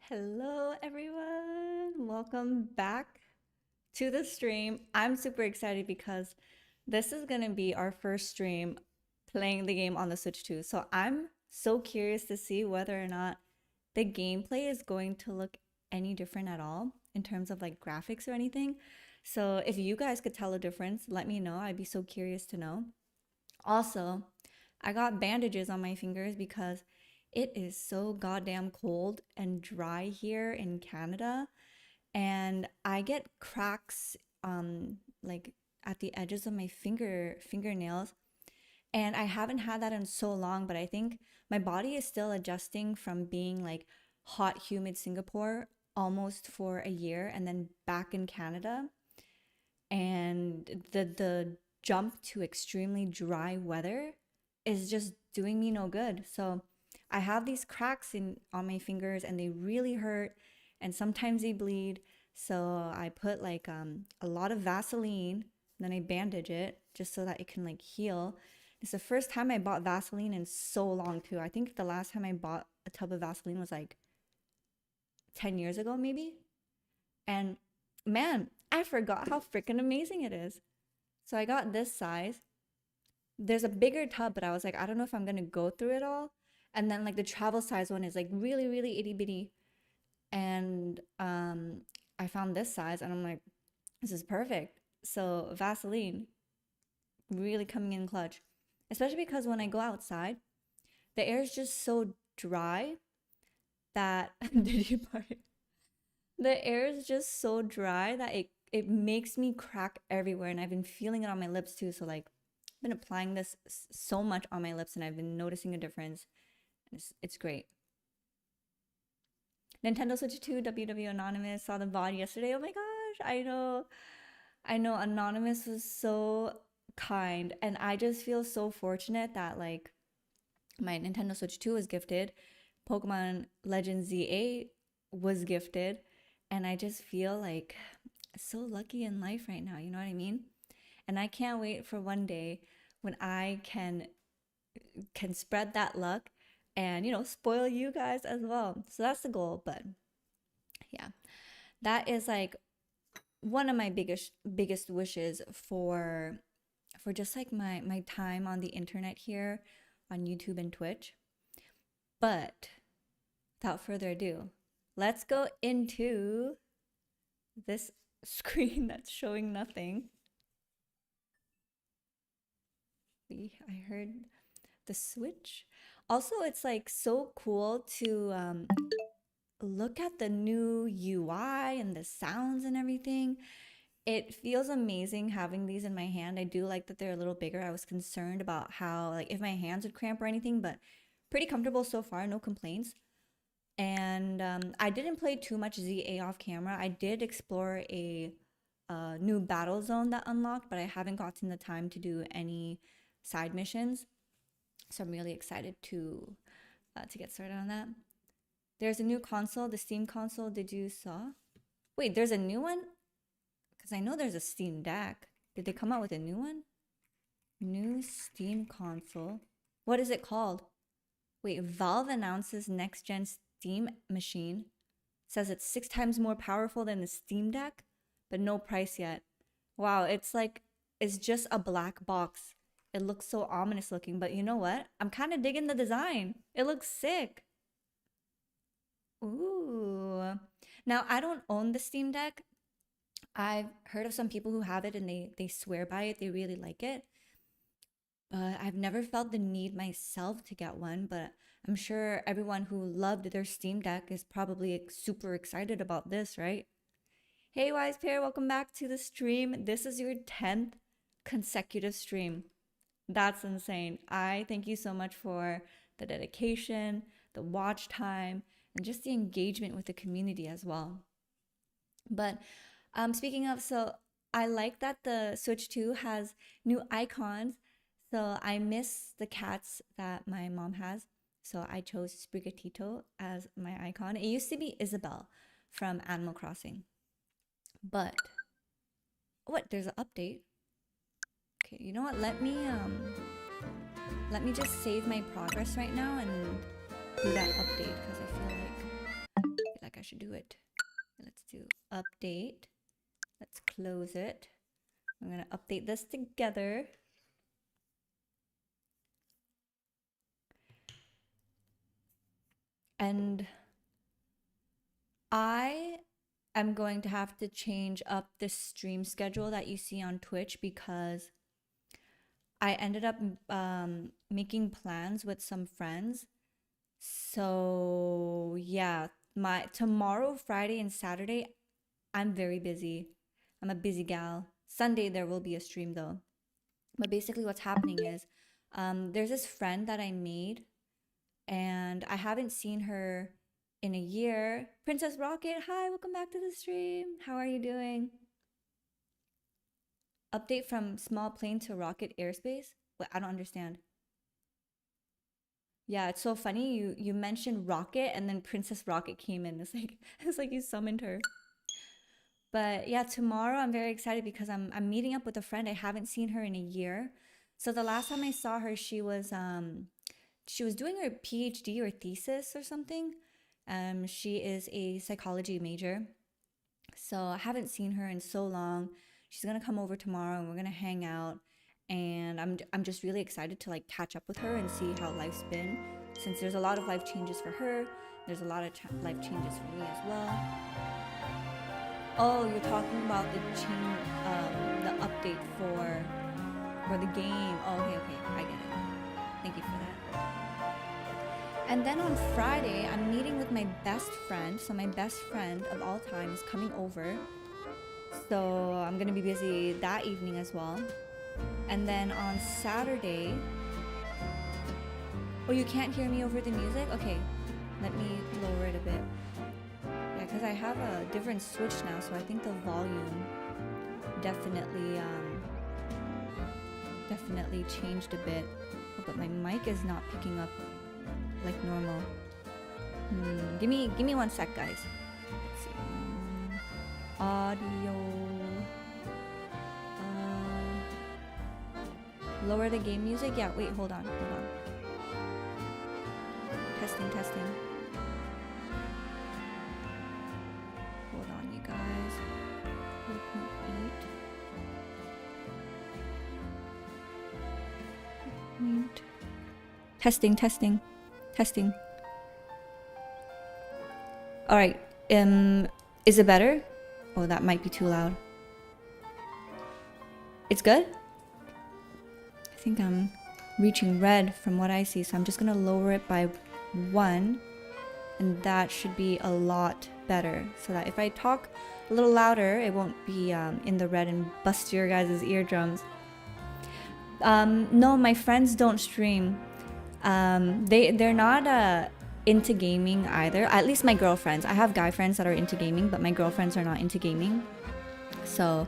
Hello, everyone. Welcome back to the stream. I'm super excited because this is going to be our first stream playing the game on the Switch 2. So I'm so curious to see whether or not the gameplay is going to look any different at all in terms of like graphics or anything. So if you guys could tell a difference, let me know. I'd be so curious to know. Also, I got bandages on my fingers because it is so goddamn cold and dry here in Canada, and I get cracks like at the edges of my fingernails, and I haven't had that in so long, but I think my body is still adjusting from being like hot humid Singapore almost for a year and then back in Canada, and the jump to extremely dry weather is just doing me no good. So I have these cracks in on my fingers and they really hurt and sometimes they bleed. So I put like a lot of Vaseline, then I bandage it just so that it can like heal. It's the first time I bought Vaseline in so long too. I think the last time I bought a tub of Vaseline was like 10 years ago maybe. And man, I forgot how freaking amazing it is. So I got this size. There's a bigger tub, but I was like, I don't know if I'm gonna go through it all. And then like the travel size one is like really, really itty bitty. And I found this size and I'm like, this is perfect. So Vaseline really coming in clutch. Especially because when I go outside, the air is just so dry that did you part? The air is just so dry that it makes me crack everywhere, and I've been feeling it on my lips too. So like, I've been applying this so much on my lips, and I've been noticing a difference. It's great. Nintendo Switch 2, WW Anonymous saw the VOD yesterday. Oh my gosh, I know. Anonymous was so kind, and I just feel so fortunate that like my Nintendo Switch 2 was gifted, Pokemon Legends ZA was gifted, and I just feel like so lucky in life right now, you know what I mean? And I can't wait for one day when I can spread that luck and spoil you guys as well. So that's the goal, but yeah. That is like one of my biggest wishes for just like my time on the internet here on YouTube and Twitch. But without further ado, let's go into this screen that's showing nothing. I heard the Switch. Also, it's like so cool to look at the new UI and the sounds and everything. It feels amazing having these in my hand. I do like that they're a little bigger. I was concerned about how, like, if my hands would cramp or anything, but pretty comfortable so far, no complaints. And I didn't play too much ZA off camera. I did explore a new battle zone that unlocked, but I haven't gotten the time to do any side missions. So I'm really excited to get started on that. There's a new console, the Steam console. Did you saw? Wait, there's a new one? Because I know there's a Steam Deck. Did they come out with a new one? New Steam console. What is it called? Wait, Valve announces next gen Steam machine. Says it's 6 times more powerful than the Steam Deck, but no price yet. Wow, it's just a black box. It looks so ominous looking, but you know what? I'm kind of digging the design. It looks sick. Ooh. Now, I don't own the Steam Deck. I've heard of some people who have it and they swear by it. They really like it. But I've never felt the need myself to get one, but I'm sure everyone who loved their Steam Deck is probably super excited about this, right? Hey, Wise Pair, welcome back to the stream. This is your 10th consecutive stream. That's insane. I thank you so much for the dedication, the watch time, and just the engagement with the community as well. But speaking of, so I like that the Switch 2 has new icons. So I miss the cats that my mom has. So I chose Sprigatito as my icon. It used to be Isabel from Animal Crossing. But what? There's an update. Okay, you know what? Let me just save my progress right now and do that update because I feel like do it. Let's do update. Let's close it. I'm gonna update this together. And I am going to have to change up the stream schedule that you see on Twitch because I ended up making plans with some friends. So yeah, my tomorrow, Friday, and Saturday, I'm very busy. I'm a busy gal. Sunday there will be a stream though. But basically what's happening is there's this friend that I made and I haven't seen her in a year. Princess Rocket, hi, welcome back to the stream. How are you doing? Update from small plane to rocket airspace? What? I don't understand. Yeah, it's so funny. You mentioned Rocket and then Princess Rocket came in. It's like you summoned her. But yeah, tomorrow I'm very excited because I'm meeting up with a friend. I haven't seen her in a year. So the last time I saw her, she was doing her PhD or thesis or something. She is a psychology major. So I haven't seen her in so long. She's gonna come over tomorrow and we're gonna hang out. And I'm just really excited to like catch up with her and see how life's been. Since there's a lot of life changes for her, there's a lot of life changes for me as well. Oh, you're talking about the update for the game. Oh, okay, I get it. Thank you for that. And then on Friday, I'm meeting with my best friend. So my best friend of all time is coming over. So I'm gonna be busy that evening as well. And then on Saturday, oh, you can't hear me over the music? Okay, let me lower it a bit. Yeah, because I have a different switch now, so I think the volume definitely changed a bit. Oh, but my mic is not picking up like normal. Give me 1 sec, guys. Let's see. Audio. Lower the game music? Yeah, wait, hold on. Testing. Hold on, you guys. 8.8. Testing. All right. Is it better? Oh, that might be too loud. It's good? I think I'm reaching red from what I see, so I'm just gonna lower it by 1, and that should be a lot better, so that if I talk a little louder, it won't be in the red and bust your guys' eardrums. No, my friends don't stream. They're not into gaming either. At least my girlfriends. I have guy friends that are into gaming, but my girlfriends are not into gaming. So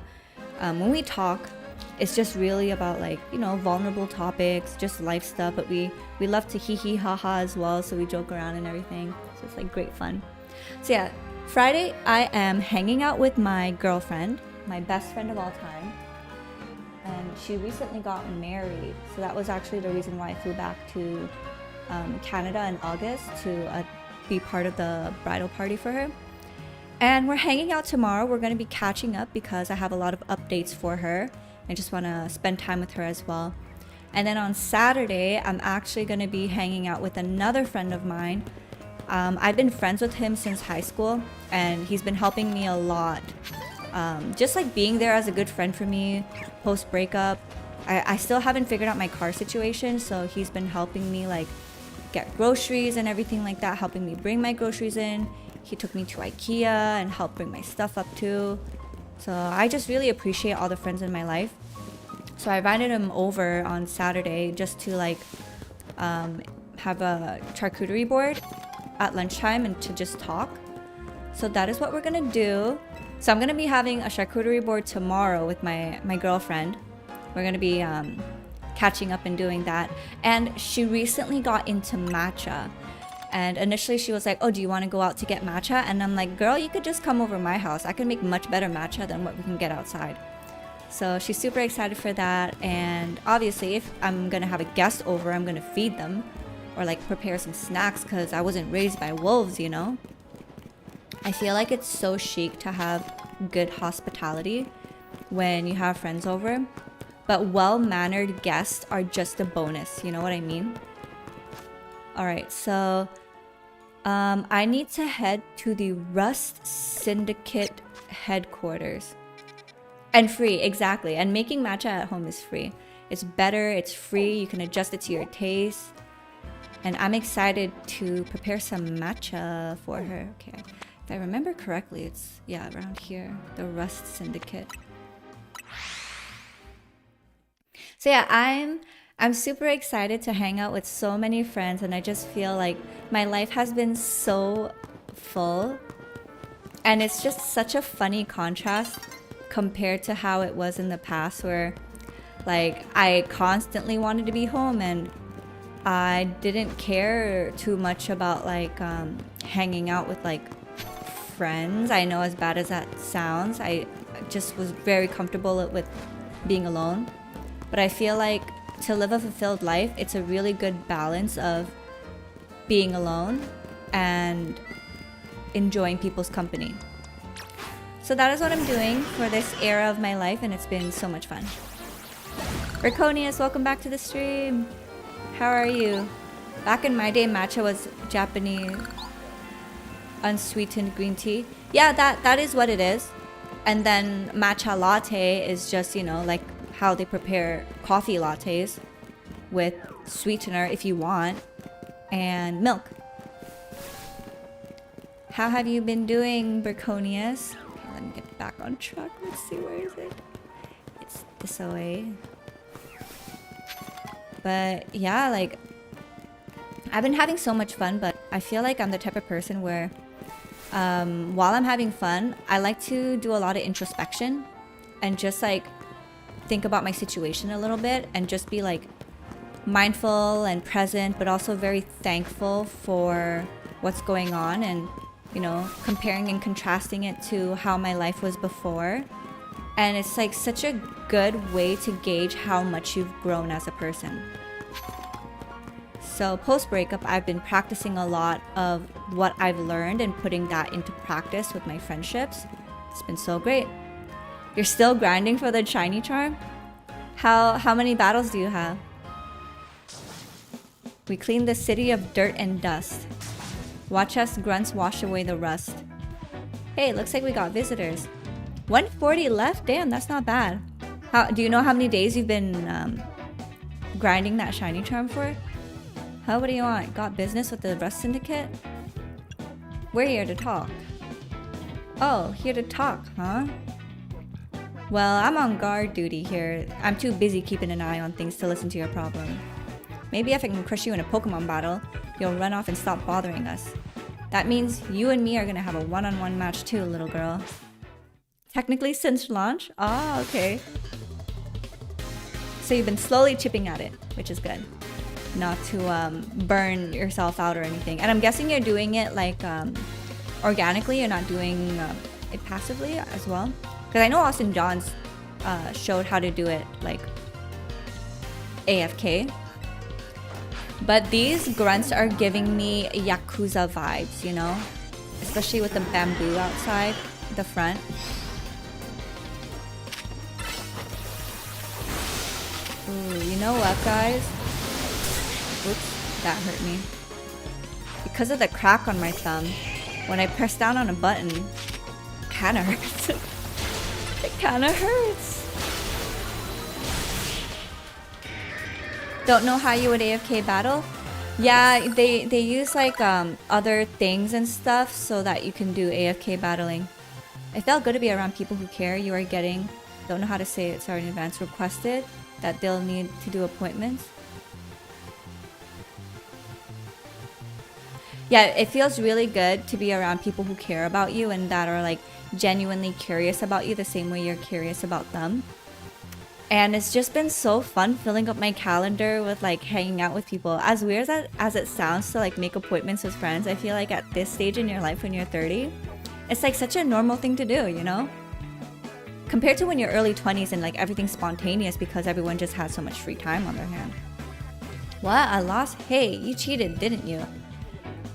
when we talk, it's just really about like, you know, vulnerable topics, just life stuff, but we love to hee ha ha as well, so we joke around and everything. So it's like great fun. So yeah, Friday I am hanging out with my girlfriend, my best friend of all time. And she recently got married, so that was actually the reason why I flew back to Canada in August to be part of the bridal party for her. And we're hanging out tomorrow. We're going to be catching up because I have a lot of updates for her. I just want to spend time with her as well. And then on Saturday, I'm actually going to be hanging out with another friend of mine. I've been friends with him since high school, and he's been helping me a lot. Just like being there as a good friend for me post breakup. I still haven't figured out my car situation, so he's been helping me like get groceries and everything like that, helping me bring my groceries in. He took me to IKEA and helped bring my stuff up too. So I just really appreciate all the friends in my life. So I invited him over on Saturday just to like have a charcuterie board at lunchtime and to just talk. So that is what we're gonna do. So I'm gonna be having a charcuterie board tomorrow with my girlfriend. We're gonna be catching up and doing that. And she recently got into matcha. And initially she was like, oh, do you want to go out to get matcha? And I'm like, girl, you could just come over my house. I can make much better matcha than what we can get outside. So she's super excited for that. And obviously, if I'm going to have a guest over, I'm going to feed them or like prepare some snacks because I wasn't raised by wolves, you know? I feel like it's so chic to have good hospitality when you have friends over, but well-mannered guests are just a bonus, you know what I mean? Alright, so I need to head to the Rust Syndicate headquarters. And free, exactly. And making matcha at home is free. It's better, it's free, you can adjust it to your taste. And I'm excited to prepare some matcha for her. Okay, if I remember correctly, it's, yeah, around here. The Rust Syndicate. So yeah, I'm super excited to hang out with so many friends, and I just feel like my life has been so full. And it's just such a funny contrast compared to how it was in the past, where like I constantly wanted to be home and I didn't care too much about like hanging out with like friends. I know, as bad as that sounds, I just was very comfortable with being alone. But I feel like to live a fulfilled life, it's a really good balance of being alone and enjoying people's company. So that is what I'm doing for this era of my life, and it's been so much fun. Raconius, welcome back to the stream. How are you? Back in my day, matcha was Japanese unsweetened green tea. Yeah, that is what it is. And then matcha latte is just, you know, like how they prepare coffee lattes with sweetener if you want, and milk. How have you been doing, Braconius? Okay, let me get back on track. Let's see, where is it? It's this way. But yeah, like I've been having so much fun, but I feel like I'm the type of person where while I'm having fun, I like to do a lot of introspection and just like think about my situation a little bit and just be like mindful and present, but also very thankful for what's going on, and you know, comparing and contrasting it to how my life was before. And it's like such a good way to gauge how much you've grown as a person. So post breakup, I've been practicing a lot of what I've learned and putting that into practice with my friendships. It's been so great. You're still grinding for the shiny charm? How many battles do you have? We clean the city of dirt and dust. Watch us grunts wash away the rust. Hey, looks like we got visitors. 140 left? Damn, that's not bad. Do you know how many days you've been grinding that shiny charm for? What do you want? Got business with the Rust Syndicate? We're here to talk. Oh, here to talk, huh? Well, I'm on guard duty here. I'm too busy keeping an eye on things to listen to your problem. Maybe if I can crush you in a Pokemon battle, you'll run off and stop bothering us. That means you and me are gonna have a one-on-one match too, little girl. Technically since launch? Ah, okay. So you've been slowly chipping at it, which is good. Not to burn yourself out or anything. And I'm guessing you're doing it like organically, you're not doing it passively as well. Because I know Austin Johns showed how to do it like AFK. But these grunts are giving me Yakuza vibes, you know? Especially with the bamboo outside the front. Ooh, you know what, guys? Oops, that hurt me. Because of the crack on my thumb, when I press down on a button, it kinda hurts. It kinda hurts. Don't know how you would AFK battle? Yeah, they use like other things and stuff so that you can do AFK battling. It felt good to be around people who care. You are getting, don't know how to say it, sorry in advance, requested that they'll need to do appointments. Yeah, it feels really good to be around people who care about you and that are like genuinely curious about you the same way you're curious about them. And it's just been so fun filling up my calendar with like hanging out with people. As weird as it sounds to like make appointments with friends, I feel like at this stage in your life when you're 30, it's like such a normal thing to do, you know? Compared to when you're early 20s and like everything's spontaneous because everyone just has so much free time on their hand. What? I lost? Hey, you cheated, didn't you?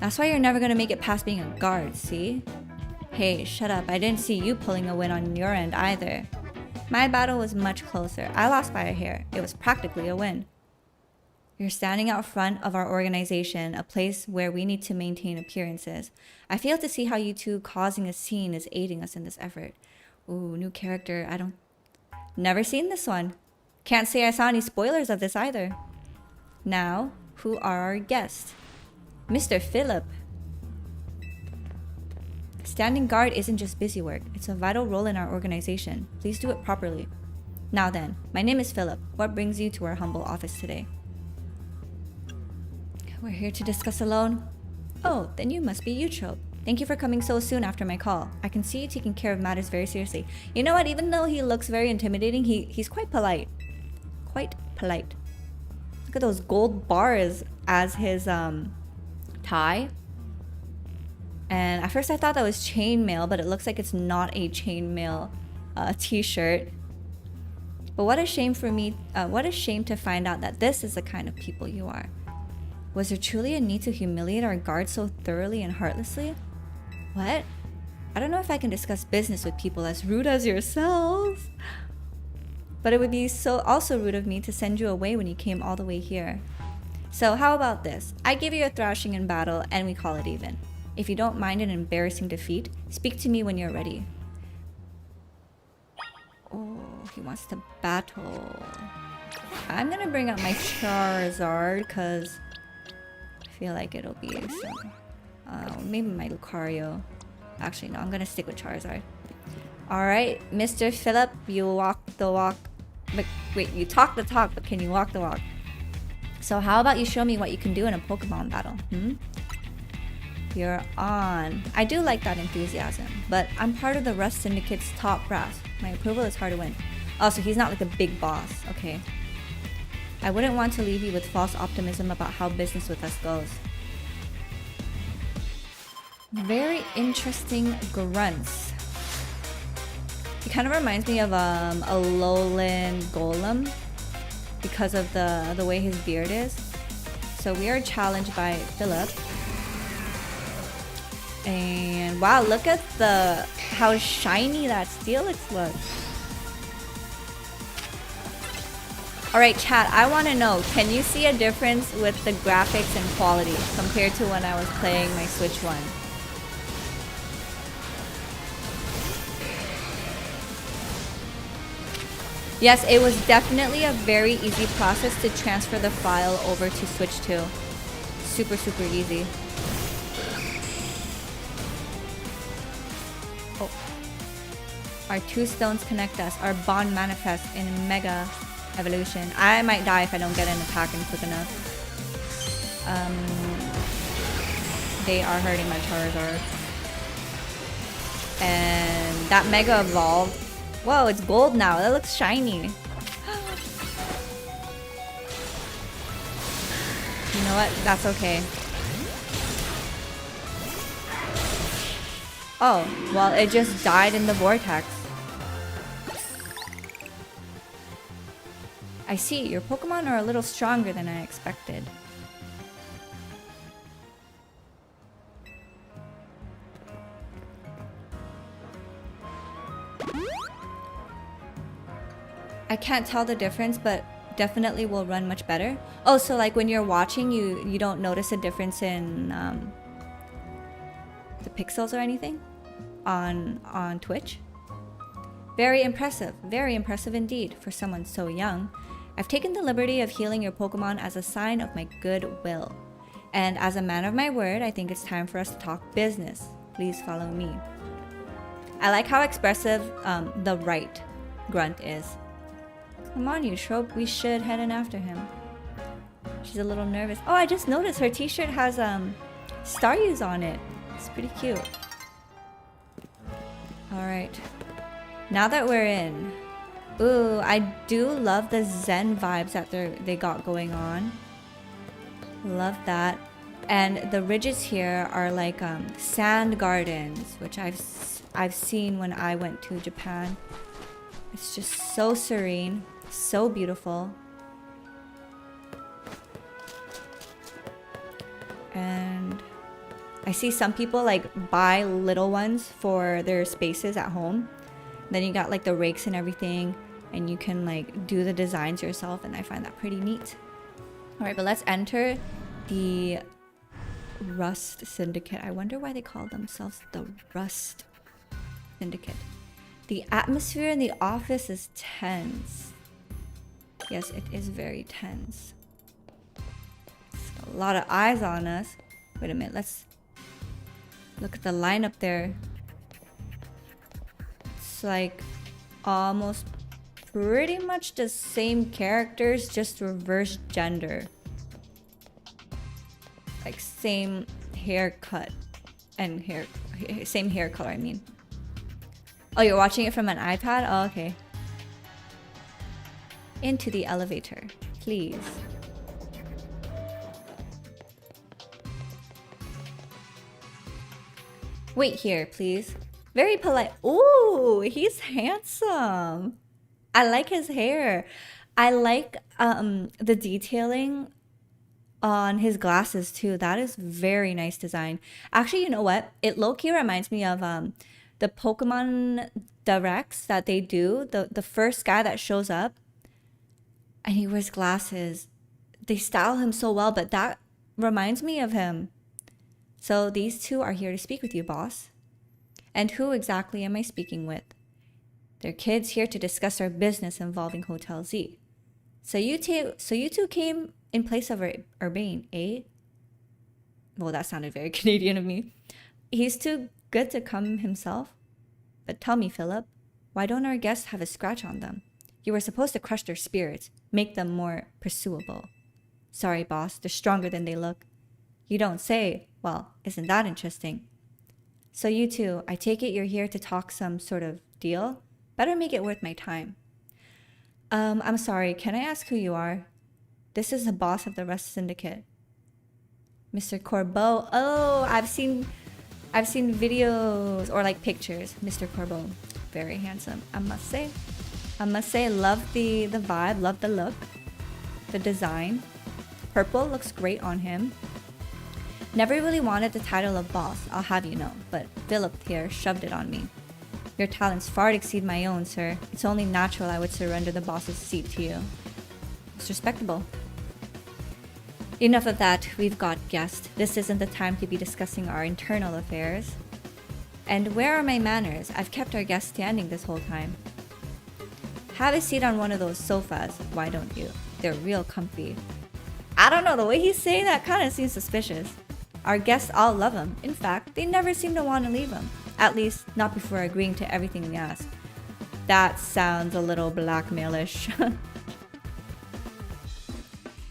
That's why you're never gonna make it past being a guard, see? Hey, shut up. I didn't see you pulling a win on your end either. My battle was much closer. I lost by a hair. It was practically a win. You're standing out front of our organization, a place where we need to maintain appearances. I fail to see how you two causing a scene is aiding us in this effort. Ooh, new character. Never seen this one. Can't say I saw any spoilers of this either. Now, who are our guests? Mr. Philip. Standing guard isn't just busy work. It's a vital role in our organization. Please do it properly. Now then, my name is Philip. What brings you to our humble office today? We're here to discuss a loan. Oh, then you must be Eutrope. Thank you for coming so soon after my call. I can see you taking care of matters very seriously. You know what? Even though he looks very intimidating, he's quite polite. Quite polite. Look at those gold bars as his tie. And at first I thought that was chainmail, but it looks like it's not a chainmail t-shirt. But what a shame for me, what a shame to find out that this is the kind of people you are. Was there truly a need to humiliate our guards so thoroughly and heartlessly? What? I don't know if I can discuss business with people as rude as yourselves. But it would be also rude of me to send you away when you came all the way here. So how about this? I give you a thrashing in battle and we call it even. If you don't mind an embarrassing defeat, speak to me when you're ready. Oh, he wants to battle. I'm gonna bring out my Charizard because I feel like it'll be some... maybe my Lucario. Actually, no, I'm gonna stick with Charizard. Alright, Mr. Philip, you walk the walk. But wait, you talk the talk, but can you walk the walk? So how about you show me what you can do in a Pokemon battle, You're on. I do like that enthusiasm, but I'm part of the Rust Syndicate's top brass. My approval is hard to win. Oh, so he's not like a big boss. Okay. I wouldn't want to leave you with false optimism about how business with us goes. Very interesting grunts. He kind of reminds me of a lowland golem because of the way his beard is. So we are challenged by Philip. And wow, look at how shiny that Steelix looks. Alright chat, I want to know, can you see a difference with the graphics and quality compared to when I was playing my Switch one? Yes, it was definitely a very easy process to transfer the file over to Switch 2. Super, super easy. Oh. Our two stones connect us. Our bond manifests in Mega Evolution. I might die if I don't get an attack in quick enough. They are hurting my Charizard. And that Mega Evolved. Whoa, it's gold now. That looks shiny. You know what? That's okay. Oh, well, it just died in the vortex. I see. Your Pokemon are a little stronger than I expected. I can't tell the difference, but definitely will run much better. Oh, so like when you're watching, you don't notice a difference in the pixels or anything on Twitch? Very impressive indeed for someone so young. I've taken the liberty of healing your Pokemon as a sign of my goodwill. And as a man of my word, I think it's time for us to talk business. Please follow me. I like how expressive the right grunt is. Come on, Eutrope, we should head in after him. She's a little nervous. Oh, I just noticed her t-shirt has Staryu's on it. It's pretty cute. Alright. Now that we're in. Ooh, I do love the Zen vibes that they got going on. Love that. And the ridges here are like sand gardens, which I've seen when I went to Japan. It's just so serene. So beautiful. And I see some people like buy little ones for their spaces at home. Then you got like the rakes and everything, and you can like do the designs yourself, and I find that pretty neat. All right, but let's enter the Rust Syndicate. I wonder why they call themselves the Rust Syndicate. The atmosphere in the office is tense. Yes, it is very tense. A lot of eyes on us. Wait a minute, let's look at the lineup there. It's like almost pretty much the same characters, just reverse gender. Like same haircut and same hair color, I mean. Oh, you're watching it from an iPad? Oh, okay. Into the elevator, please. Wait here, please. Very polite. Ooh, he's handsome. I like his hair. I like the detailing on his glasses too. That is very nice design. Actually, you know what? It low-key reminds me of the Pokemon Directs that they do. The first guy that shows up and he wears glasses. They style him so well, but that reminds me of him. So these two are here to speak with you, boss. And who exactly am I speaking with? They're kids here to discuss our business involving Hotel Z. So you two came in place of Urbane, eh? Well, that sounded very Canadian of me. He's too good to come himself. But tell me, Philip, why don't our guests have a scratch on them? You were supposed to crush their spirits, make them more pursuable. Sorry, boss, they're stronger than they look. You don't say. Well, isn't that interesting? So you two, I take it you're here to talk some sort of deal? Better make it worth my time. I'm sorry, can I ask who you are? This is the boss of the Rust Syndicate. Mr. Corbeau. Oh, I've seen videos or like pictures. Mr. Corbeau, very handsome, I must say. Love the vibe, love the look, the design. Purple looks great on him. Never really wanted the title of boss, I'll have you know, but Philip here shoved it on me. Your talents far exceed my own, sir. It's only natural I would surrender the boss's seat to you. It's respectable. Enough of that, we've got guests. This isn't the time to be discussing our internal affairs. And where are my manners? I've kept our guests standing this whole time. Have a seat on one of those sofas, why don't you? They're real comfy. I don't know, the way he's saying that kind of seems suspicious. Our guests all love him. In fact, they never seem to want to leave him. At least, not before agreeing to everything we ask. That sounds a little blackmailish.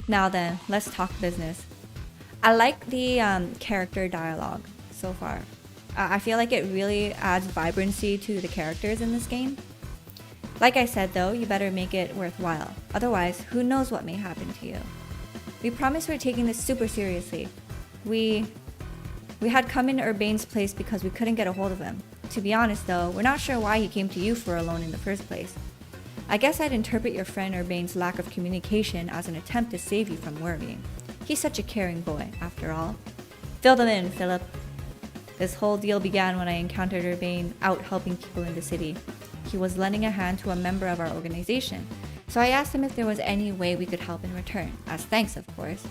Now then, let's talk business. I like the character dialogue so far. I feel like it really adds vibrancy to the characters in this game. Like I said though, you better make it worthwhile. Otherwise, who knows what may happen to you. We promise we're taking this super seriously. We had come into Urbane's place because we couldn't get a hold of him. To be honest though, we're not sure why he came to you for a loan in the first place. I guess I'd interpret your friend Urbane's lack of communication as an attempt to save you from worrying. He's such a caring boy, after all. Fill them in, Philip. This whole deal began when I encountered Urbane out helping people in the city. He was lending a hand to a member of our organization, so I asked him if there was any way we could help in return, as thanks of course.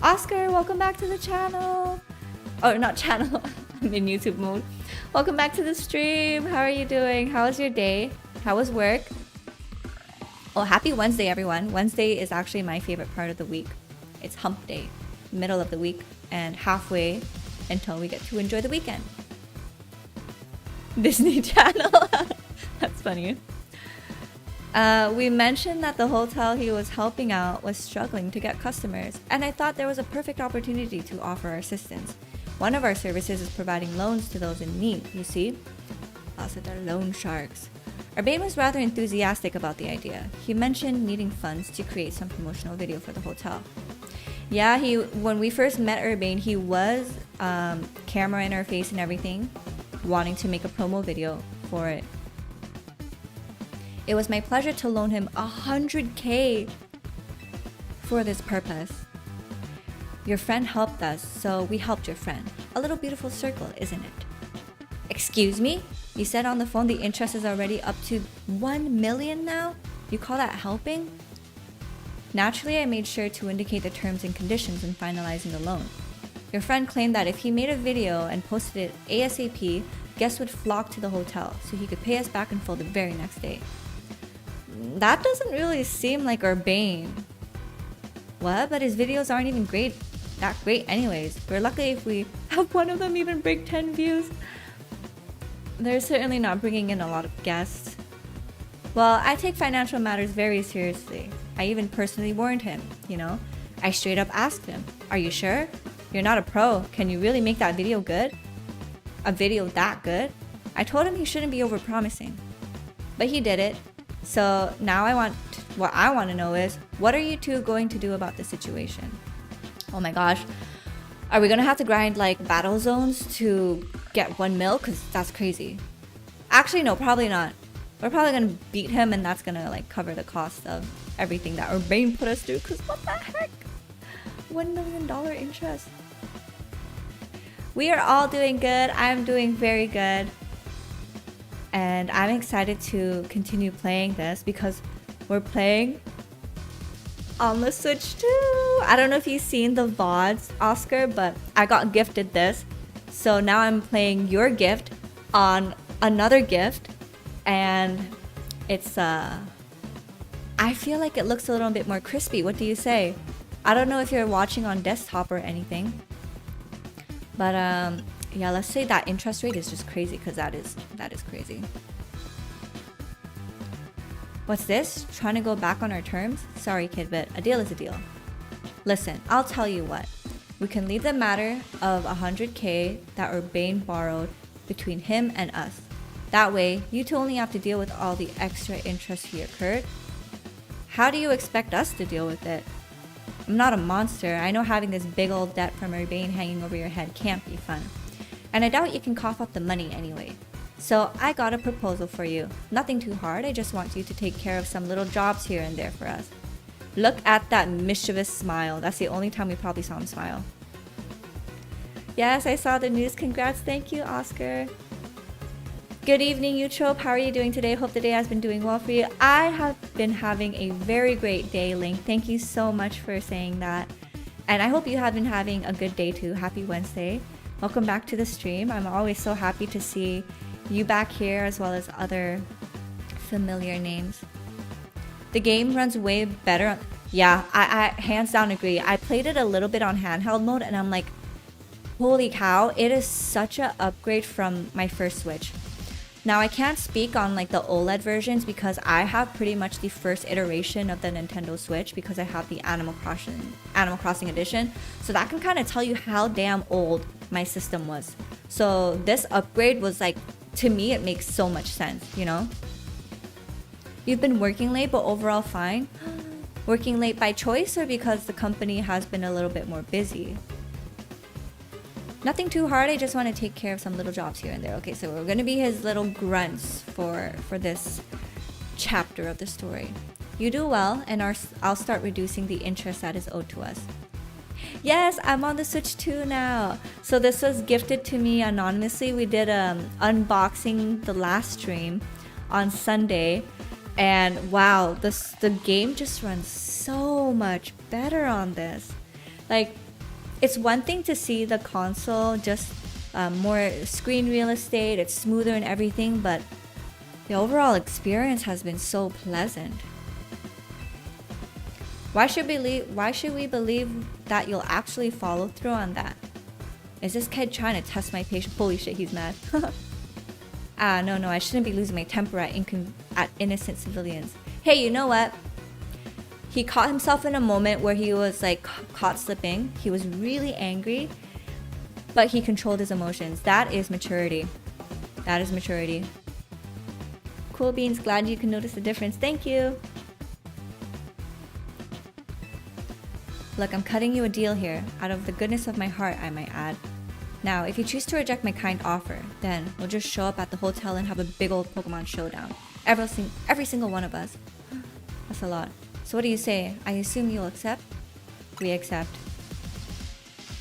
Oscar, welcome back to the channel. Oh, not channel. I'm in YouTube mode. Welcome back to the stream. How are you doing? How was your day? How was work? Oh, happy Wednesday, everyone. Wednesday is actually my favorite part of the week. It's hump day, middle of the week, and halfway until we get to enjoy the weekend. Disney Channel. That's funny. We mentioned that the hotel he was helping out was struggling to get customers, and I thought there was a perfect opportunity to offer our assistance. One of our services is providing loans to those in need, you see? Also, they're loan sharks. Urbane was rather enthusiastic about the idea. He mentioned needing funds to create some promotional video for the hotel. Yeah, when we first met Urbane, he was camera in our face and everything, wanting to make a promo video for it. It was my pleasure to loan him 100K for this purpose. Your friend helped us, so we helped your friend. A little beautiful circle, isn't it? Excuse me? You said on the phone the interest is already up to 1 million now? You call that helping? Naturally, I made sure to indicate the terms and conditions in finalizing the loan. Your friend claimed that if he made a video and posted it ASAP, guests would flock to the hotel, so he could pay us back in full the very next day. That doesn't really seem like Urbane. What? But his videos aren't even that great anyways. We're lucky if we have one of them even break 10 views. They're certainly not bringing in a lot of guests. Well, I take financial matters very seriously. I even personally warned him, you know? I straight up asked him, are you sure? You're not a pro. Can you really make that video good? A video that good? I told him he shouldn't be overpromising. But he did it. So now what I want to know is, what are you two going to do about the situation? Oh my gosh. Are we going to have to grind like battle zones to get 1 mil? Because that's crazy. Actually, no, probably not. We're probably going to beat him and that's going to like cover the cost of everything that Urbane put us through. Because what the heck? $1 million interest. We are all doing good. I'm doing very good. And I'm excited to continue playing this because we're playing on the Switch too. I don't know if you've seen the VODs, Oscar, but I got gifted this. So now I'm playing your gift on another gift. And it's, I feel like it looks a little bit more crispy. What do you say? I don't know if you're watching on desktop or anything. But yeah, let's say that interest rate is just crazy because that is crazy. What's this? Trying to go back on our terms? Sorry kid, but a deal is a deal. Listen, I'll tell you what. We can leave the matter of 100K that Urbane borrowed between him and us. That way, you two only have to deal with all the extra interest he incurred. How do you expect us to deal with it? I'm not a monster. I know having this big old debt from Urbane hanging over your head can't be fun. And I doubt you can cough up the money anyway. So I got a proposal for you. Nothing too hard, I just want you to take care of some little jobs here and there for us. Look at that mischievous smile. That's the only time we probably saw him smile. Yes, I saw the news. Congrats. Thank you, Oscar. Good evening, Eutrope. How are you doing today? Hope the day has been doing well for you. I have been having a very great day, Link. Thank you so much for saying that. And I hope you have been having a good day too. Happy Wednesday. Welcome back to the stream. I'm always so happy to see you back here as well as other familiar names. The game runs way better. Yeah, I hands down agree. I played it a little bit on handheld mode and I'm like, holy cow, it is such an upgrade from my first Switch. Now I can't speak on like the OLED versions because I have pretty much the first iteration of the Nintendo Switch because I have the Animal Crossing edition. So that can kind of tell you how damn old my system was. So this upgrade was like, to me it makes so much sense, you know? You've been working late but overall fine. Working late by choice or because the company has been a little bit more busy? Nothing too hard, I just want to take care of some little jobs here and there. Okay, so we're going to be his little grunts for this chapter of the story. You do well, and I'll start reducing the interest that is owed to us. Yes, I'm on the Switch 2 now. So this was gifted to me anonymously. We did unboxing the last stream on Sunday. And wow, the game just runs so much better on this. Like, it's one thing to see the console just more screen real estate, it's smoother and everything, but the overall experience has been so pleasant. Why should we believe that you'll actually follow through on that? Is this kid trying to test my patience? Holy shit, he's mad. No, I shouldn't be losing my temper at innocent civilians. Hey, you know what? He caught himself in a moment where he was like caught slipping. He was really angry, but he controlled his emotions. That is maturity. That is maturity. Cool beans, glad you can notice the difference. Thank you. Look, I'm cutting you a deal here, out of the goodness of my heart, I might add. Now, if you choose to reject my kind offer, then we'll just show up at the hotel and have a big old Pokemon showdown. Every single one of us. That's a lot. So what do you say? I assume you'll accept? We accept.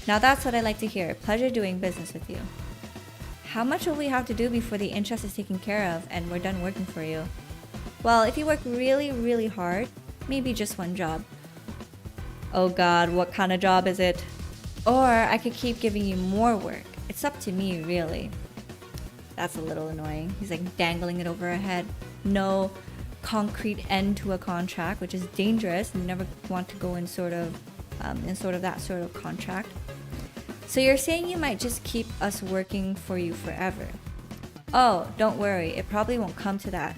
Now that's what I like to hear. Pleasure doing business with you. How much will we have to do before the interest is taken care of and we're done working for you? Well, if you work really, really hard, maybe just one job. Oh god, what kind of job is it? Or I could keep giving you more work. It's up to me, really. That's a little annoying. He's like dangling it over our head. No concrete end to a contract, which is dangerous. You never want to go in sort of that sort of contract. So you're saying you might just keep us working for you forever? Oh, don't worry. It probably won't come to that.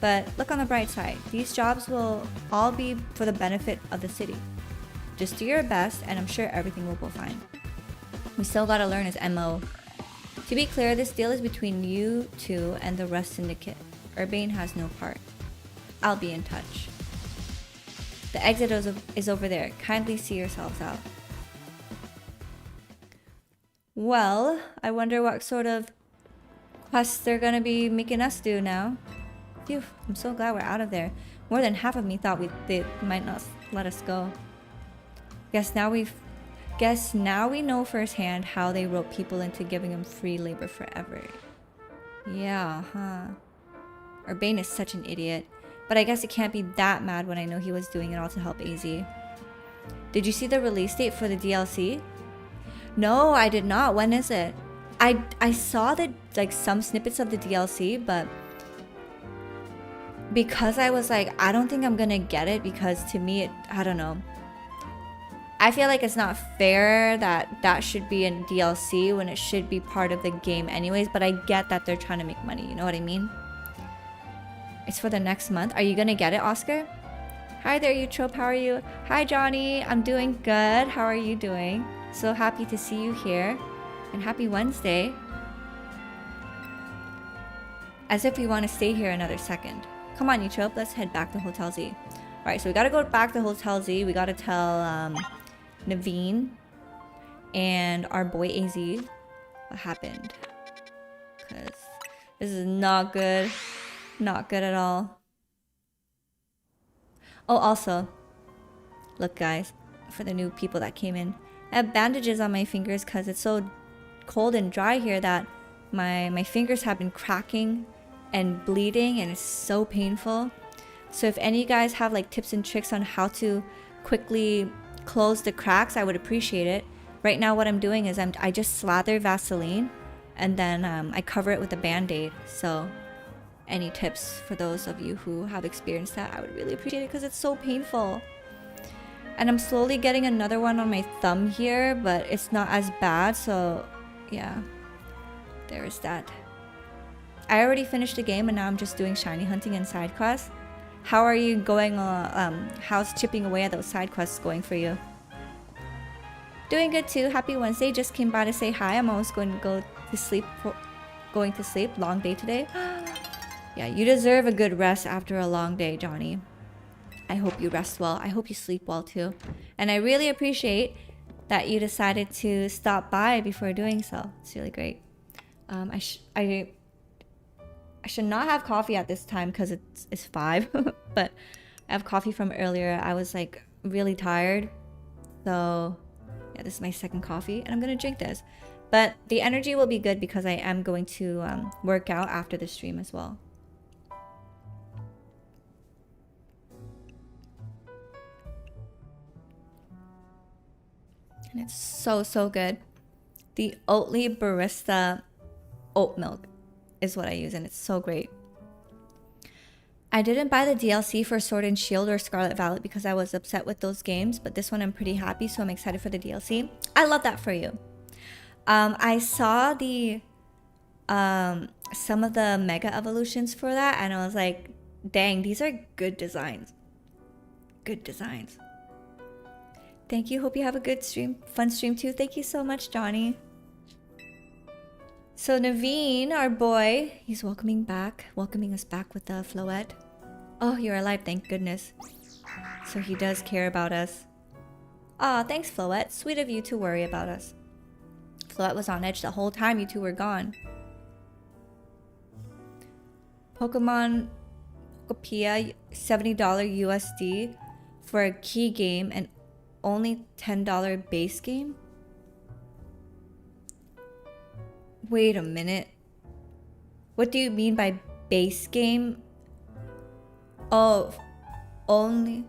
But look on the bright side. These jobs will all be for the benefit of the city. Just do your best, and I'm sure everything will go fine. We still gotta learn his MO. To be clear, this deal is between you two and the Rust Syndicate. Urbane has no part. I'll be in touch. The exit is over there. Kindly see yourselves out. Well, I wonder what sort of quests they're gonna be making us do now. Phew, I'm so glad we're out of there. More than half of me thought they might not let us go. Guess now we know firsthand how they rope people into giving them free labor forever. Yeah, huh. Urbane is such an idiot. But I guess it can't be that mad when I know he was doing it all to help AZ. Did you see the release date for the DLC? No, I did not. When is it? I saw some snippets of the DLC, but because I was like, I don't think I'm gonna get it, because to me, I don't know. I feel like it's not fair that should be in DLC when it should be part of the game anyways, but I get that they're trying to make money, you know what I mean? It's for the next month. Are you gonna get it, Oscar? Hi there, Eutrope, how are you? Hi, Johnny, I'm doing good. How are you doing? So happy to see you here, and happy Wednesday. As if we want to stay here another second. Come on, Eutrope, let's head back to Hotel Z. Alright, so we gotta go back to Hotel Z. We gotta tell Naveen and our boy AZ what happened. Because this is not good. Not good at all. Oh, also, look guys, for the new people that came in, I have bandages on my fingers because it's so cold and dry here that my fingers have been cracking and bleeding, and it's so painful. So if any of you guys have like tips and tricks on how to quickly close the cracks, I would appreciate it. Right now what I'm doing is I just slather Vaseline and then I cover it with a band-aid. So any tips for those of you who have experienced that, I would really appreciate it because it's so painful. And I'm slowly getting another one on my thumb here, but it's not as bad, so yeah, there is that. I already finished the game and now I'm just doing shiny hunting and side quests. How are you going, how's chipping away at those side quests going for you? Doing good too, happy Wednesday, just came by to say hi. I'm almost going to going to sleep, long day today. Yeah, you deserve a good rest after a long day, Johnny. I hope you rest well. I hope you sleep well too. And I really appreciate that you decided to stop by before doing so. It's really great. I should not have coffee at this time because it's 5. But I have coffee from earlier. I was like really tired. So yeah, this is my second coffee and I'm going to drink this. But the energy will be good because I am going to work out after the stream as well. And it's so good. The Oatly Barista oat milk is what I use, and it's so great. I didn't buy the DLC for Sword and Shield or Scarlet Violet because I was upset with those games, but this one I'm pretty happy, so I'm excited for the DLC. I love that for you. I saw the some of the Mega Evolutions for that, and I was like, dang, these are good designs. Good designs. Thank you. Hope you have a good stream. Fun stream too. Thank you so much, Johnny. So Naveen, our boy, he's welcoming us back with the Floette. Oh, you're alive, thank goodness. So he does care about us. Aw, thanks Floette. Sweet of you to worry about us. Floette was on edge the whole time you two were gone. Pokemon Pokepia, $70 USD for a key game and only $10 base game? Wait a minute. What do you mean by base game? Oh, only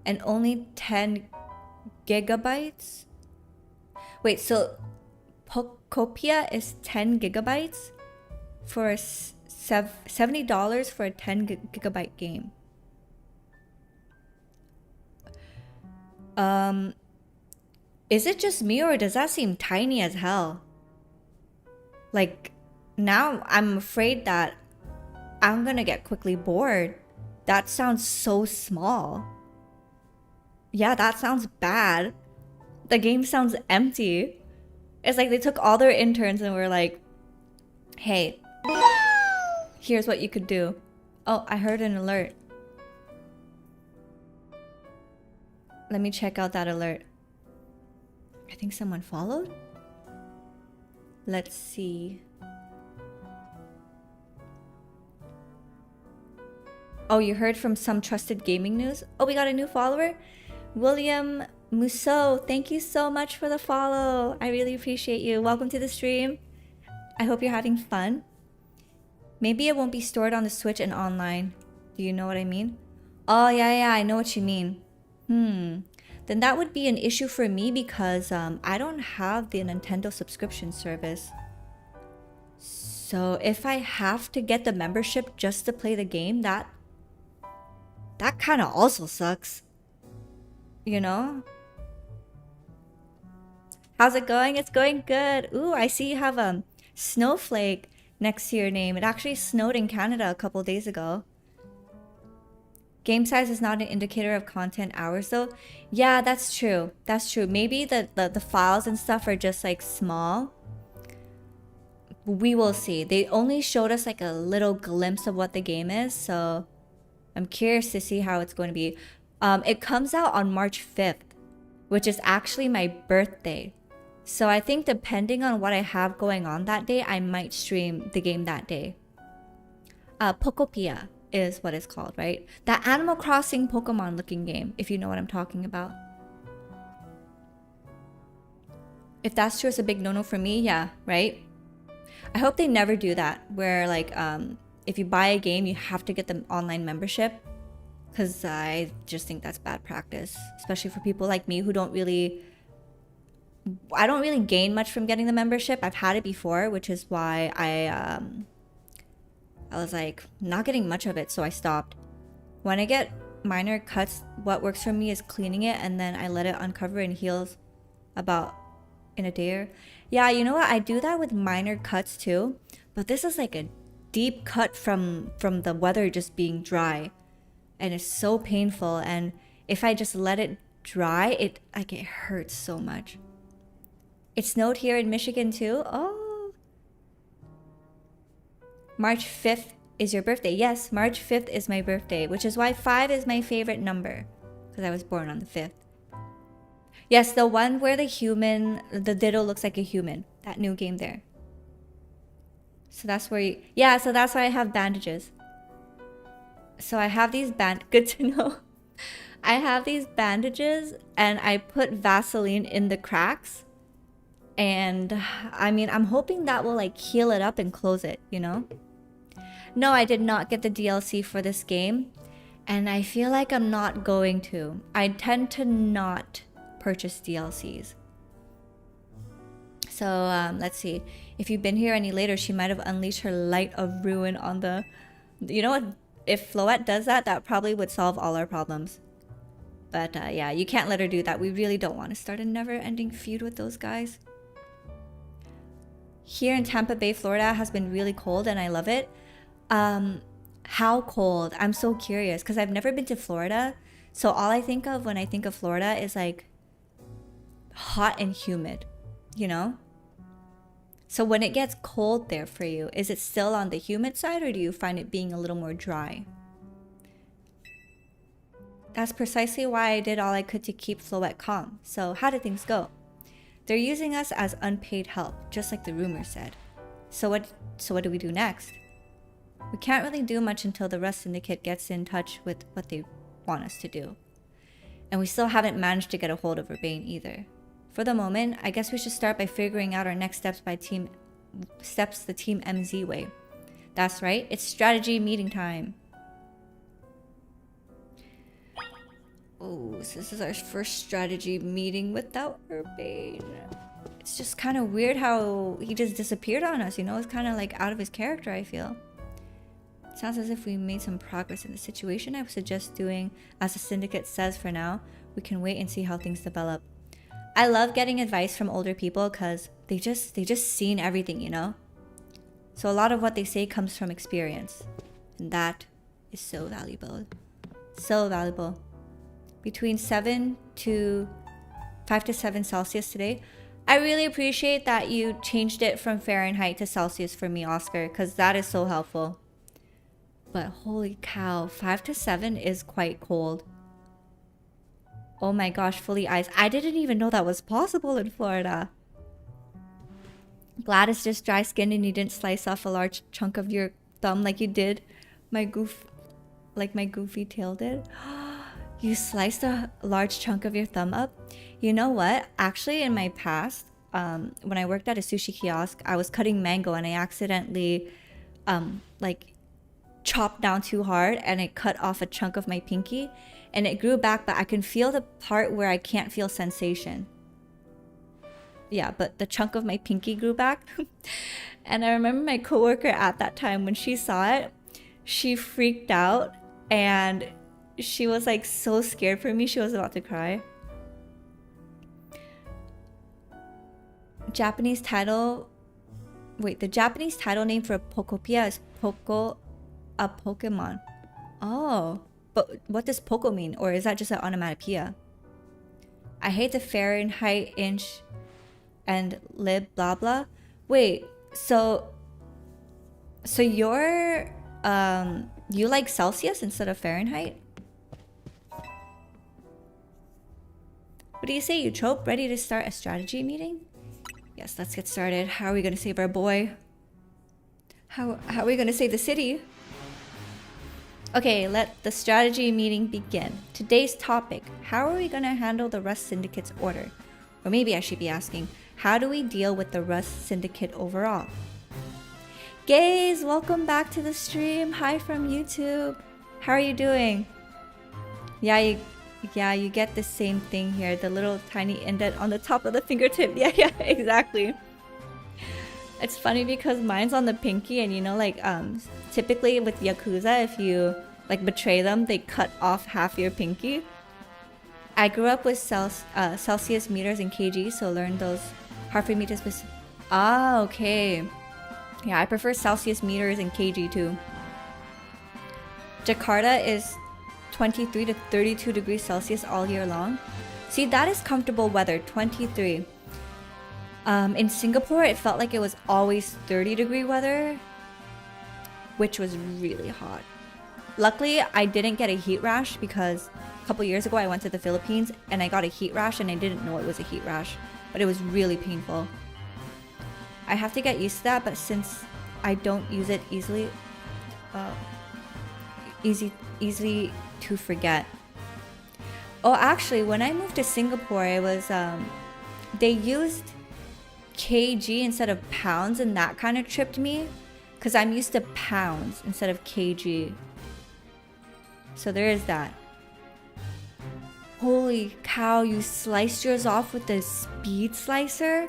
10 gigabytes? Wait, so Pokopia is 10 gigabytes for $70 for a 10 gigabyte game. Is it just me or does that seem tiny as hell? Like, now I'm afraid that I'm gonna get quickly bored. That sounds so small. Yeah, that sounds bad. The game sounds empty. It's like they took all their interns and were like, hey, here's what you could do. Oh, I heard an alert. Let me check out that alert. I think someone followed? Let's see. Oh, you heard from some trusted gaming news? Oh, we got a new follower? William Musso, thank you so much for the follow. I really appreciate you. Welcome to the stream. I hope you're having fun. Maybe it won't be stored on the Switch and online. Do you know what I mean? Oh, yeah, I know what you mean. Then that would be an issue for me because I don't have the Nintendo subscription service. So if I have to get the membership just to play the game, that kind of also sucks. You know? How's it going? It's going good. Ooh, I see you have a snowflake next to your name. It actually snowed in Canada a couple days ago. Game size is not an indicator of content hours though. Yeah, that's true. That's true. Maybe the files and stuff are just like small. We will see. They only showed us like a little glimpse of what the game is, so I'm curious to see how it's going to be. It comes out on March 5th, which is actually my birthday. So I think depending on what I have going on that day, I might stream the game that day. Pokopia is what it's called, right? That Animal Crossing Pokemon looking game, if you know what I'm talking about. If that's true, it's a big no-no for me, yeah, right? I hope they never do that, where like, if you buy a game, you have to get the online membership. Because I just think that's bad practice, especially for people like me who I don't really gain much from getting the membership. I've had it before, which is why I was like not getting much of it, so I stopped. When I get minor cuts, what works for me is cleaning it and then I let it uncover and heals about in a day or... Yeah, you know what? I do that with minor cuts too, but this is like a deep cut from the weather just being dry. And it's so painful, and if I just let it dry, it hurts so much. It snowed here in Michigan too. Oh, March 5th is your birthday. Yes, March 5th is my birthday, which is why 5 is my favorite number, because I was born on the 5th. Yes, the one where the Ditto looks like a human. That new game there. So that's where so that's why I have bandages. So I have these good to know. I have these bandages and I put Vaseline in the cracks. And I mean, I'm hoping that will like heal it up and close it, you know? No, I did not get the DLC for this game. And I feel like I'm not going to. I tend to not purchase DLCs. So let's see. If you've been here any later, she might have unleashed her light of ruin on the... You know what? If Floette does that, that probably would solve all our problems. But yeah, you can't let her do that. We really don't want to start a never-ending feud with those guys. Here in Tampa Bay, Florida has been really cold and I love it. How cold? I'm so curious because I've never been to Florida. So all I think of when I think of Florida is like hot and humid, you know? So when it gets cold there for you, is it still on the humid side or do you find it being a little more dry? That's precisely why I did all I could to keep Floette calm. So how did things go? They're using us as unpaid help, just like the rumor said. So what do we do next? We can't really do much until the Rust Syndicate gets in touch with what they want us to do. And we still haven't managed to get a hold of Urbane either. For the moment, I guess we should start by figuring out our next steps the Team MZ way. That's right, it's strategy meeting time. Oh, so this is our first strategy meeting without Urbane. It's just kind of weird how he just disappeared on us, you know? It's kind of like out of his character, I feel. It sounds as if we made some progress in the situation. I would suggest doing as the syndicate says for now. We can wait and see how things develop. I love getting advice from older people because they just seen everything, you know? So a lot of what they say comes from experience. And that is so valuable. So valuable. Between 5 to 7 Celsius today. I really appreciate that you changed it from Fahrenheit to Celsius for me, Oscar, because that is so helpful. But holy cow, 5 to 7 is quite cold. Oh my gosh, fully ice. I didn't even know that was possible in Florida. Glad it's just dry skinned and you didn't slice off a large chunk of your thumb like you did. My goofy tail did. You sliced a large chunk of your thumb up? You know what? Actually, in my past, when I worked at a sushi kiosk, I was cutting mango and I accidentally, chopped down too hard and it cut off a chunk of my pinky. And it grew back, but I can feel the part where I can't feel sensation. Yeah, but the chunk of my pinky grew back. And I remember my coworker at that time, when she saw it, she freaked out and she was like so scared for me. She was about to cry. Japanese title. Wait, the Japanese title name for Pokopia is a Pokemon. Oh, but what does Poco mean? Or is that just an onomatopoeia? I hate the Fahrenheit, inch, and lib, blah blah. Wait, so you're you like Celsius instead of Fahrenheit? What do you say, Eutrope? Ready to start a strategy meeting? Yes, let's get started. How are we gonna save our boy? How are we gonna save the city? Okay, let the strategy meeting begin. Today's topic, how are we gonna handle the Rust Syndicate's order? Or maybe I should be asking, how do we deal with the Rust Syndicate overall? Gaze, welcome back to the stream. Hi from YouTube. How are you doing? Yeah, you get the same thing here. The little tiny indent on the top of the fingertip. Yeah, exactly. It's funny because mine's on the pinky, and you know, like typically with Yakuza, if you like betray them, they cut off half your pinky. I grew up with Celsius meters and kg, so learned those Hartford meters with. Ah, okay. Yeah, I prefer Celsius meters and kg too. Jakarta is 23 to 32 degrees Celsius all year long. See, that is comfortable weather, 23. In Singapore, it felt like it was always 30-degree weather, which was really hot. Luckily, I didn't get a heat rash because a couple years ago I went to the Philippines and I got a heat rash and I didn't know it was a heat rash, but it was really painful. I have to get used to that, but since I don't use it easily, easily to forget. Oh, actually, when I moved to Singapore, it was they used kg instead of pounds, and that kind of tripped me because I'm used to pounds instead of kg. So there is that. Holy cow, you sliced yours off with the speed slicer?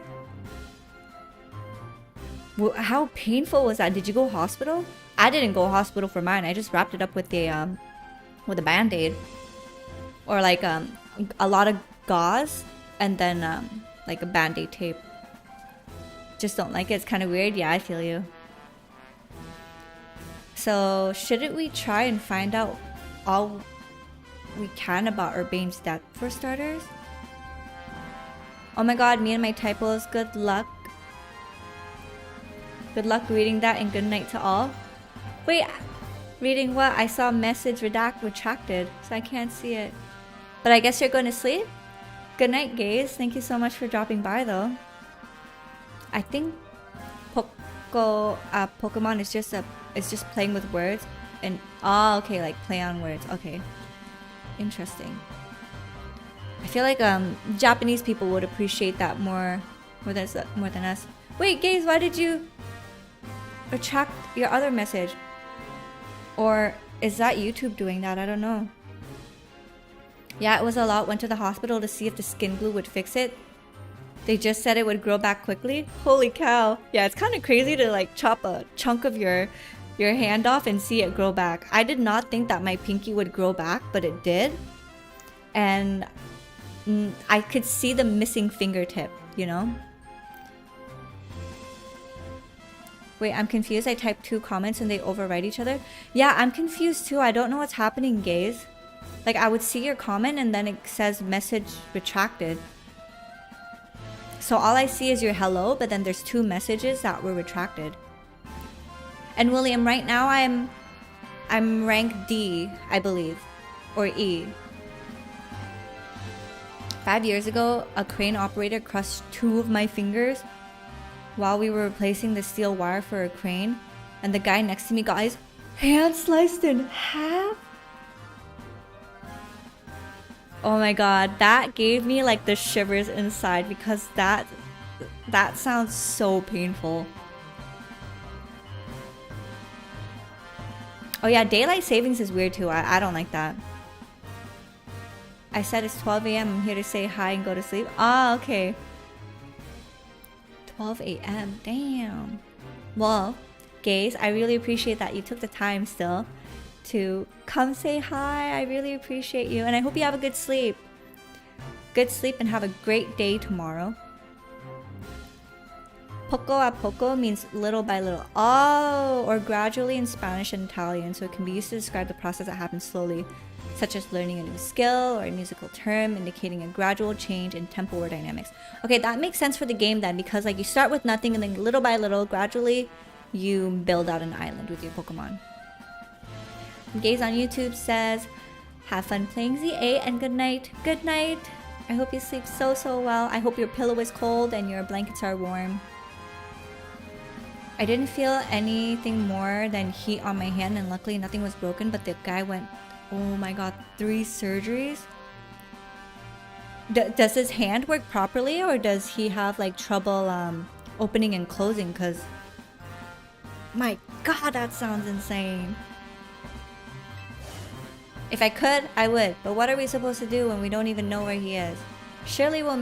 How painful was that? Did you go hospital? I didn't go hospital for mine. I just wrapped it up with a band-aid, or like a lot of gauze, and then like a band-aid tape. Just don't like it. It's kind of weird. Yeah, I feel you. So shouldn't we try and find out all we can about Urbane's death for starters? Oh my god, me and my typos. Good luck. Good luck reading that, and good night to all. Wait, reading what? I saw message retracted, so I can't see it. But I guess you're going to sleep? Good night, Gaze. Thank you so much for dropping by, though. I think Pokemon is just playing with words, and oh, okay, like play on words. Okay, interesting. I feel like Japanese people would appreciate that more than us. Wait, Gaze, why did you retract your other message? Or is that YouTube doing that? I don't know. Yeah, it was a lot. Went to the hospital to see if the skin glue would fix it. They just said it would grow back quickly. Holy cow. Yeah, it's kind of crazy to like chop a chunk of your hand off and see it grow back. I did not think that my pinky would grow back, but it did. And I could see the missing fingertip, you know? Wait, I'm confused. I typed 2 comments and they override each other. Yeah, I'm confused too. I don't know what's happening, Gaze. Like, I would see your comment and then it says message retracted. So all I see is your hello, but then there's 2 messages that were retracted. And William, right now I'm rank D, I believe, or E. 5 years ago, a crane operator crushed 2 of my fingers while we were replacing the steel wire for a crane, and the guy next to me got his hand sliced in half. Oh my god, that gave me like the shivers inside because that sounds so painful. Oh yeah, daylight savings is weird too. I don't like that. I said it's 12 a.m. I'm here to say hi and go to sleep. Ah, okay. 12 a.m. Damn. Well, Gaze, I really appreciate that you took the time still to come say hi. I really appreciate you. And I hope you have a good sleep. Good sleep and have a great day tomorrow. Poco a poco means little by little. Oh, or gradually in Spanish and Italian. So it can be used to describe the process that happens slowly, such as learning a new skill or a musical term, indicating a gradual change in tempo or dynamics. Okay, that makes sense for the game then, because like you start with nothing and then little by little, gradually, you build out an island with your Pokemon. Gaze on YouTube says, have fun playing Z8 and good night. Good night. I hope you sleep so well. I hope your pillow is cold and your blankets are warm. I didn't feel anything more than heat on my hand, and luckily nothing was broken, but the guy went, oh my god, 3 surgeries? Does his hand work properly, or does he have like trouble opening and closing? Because my god, that sounds insane. If I could, I would, but what are we supposed to do when we don't even know where he is? Surely he'll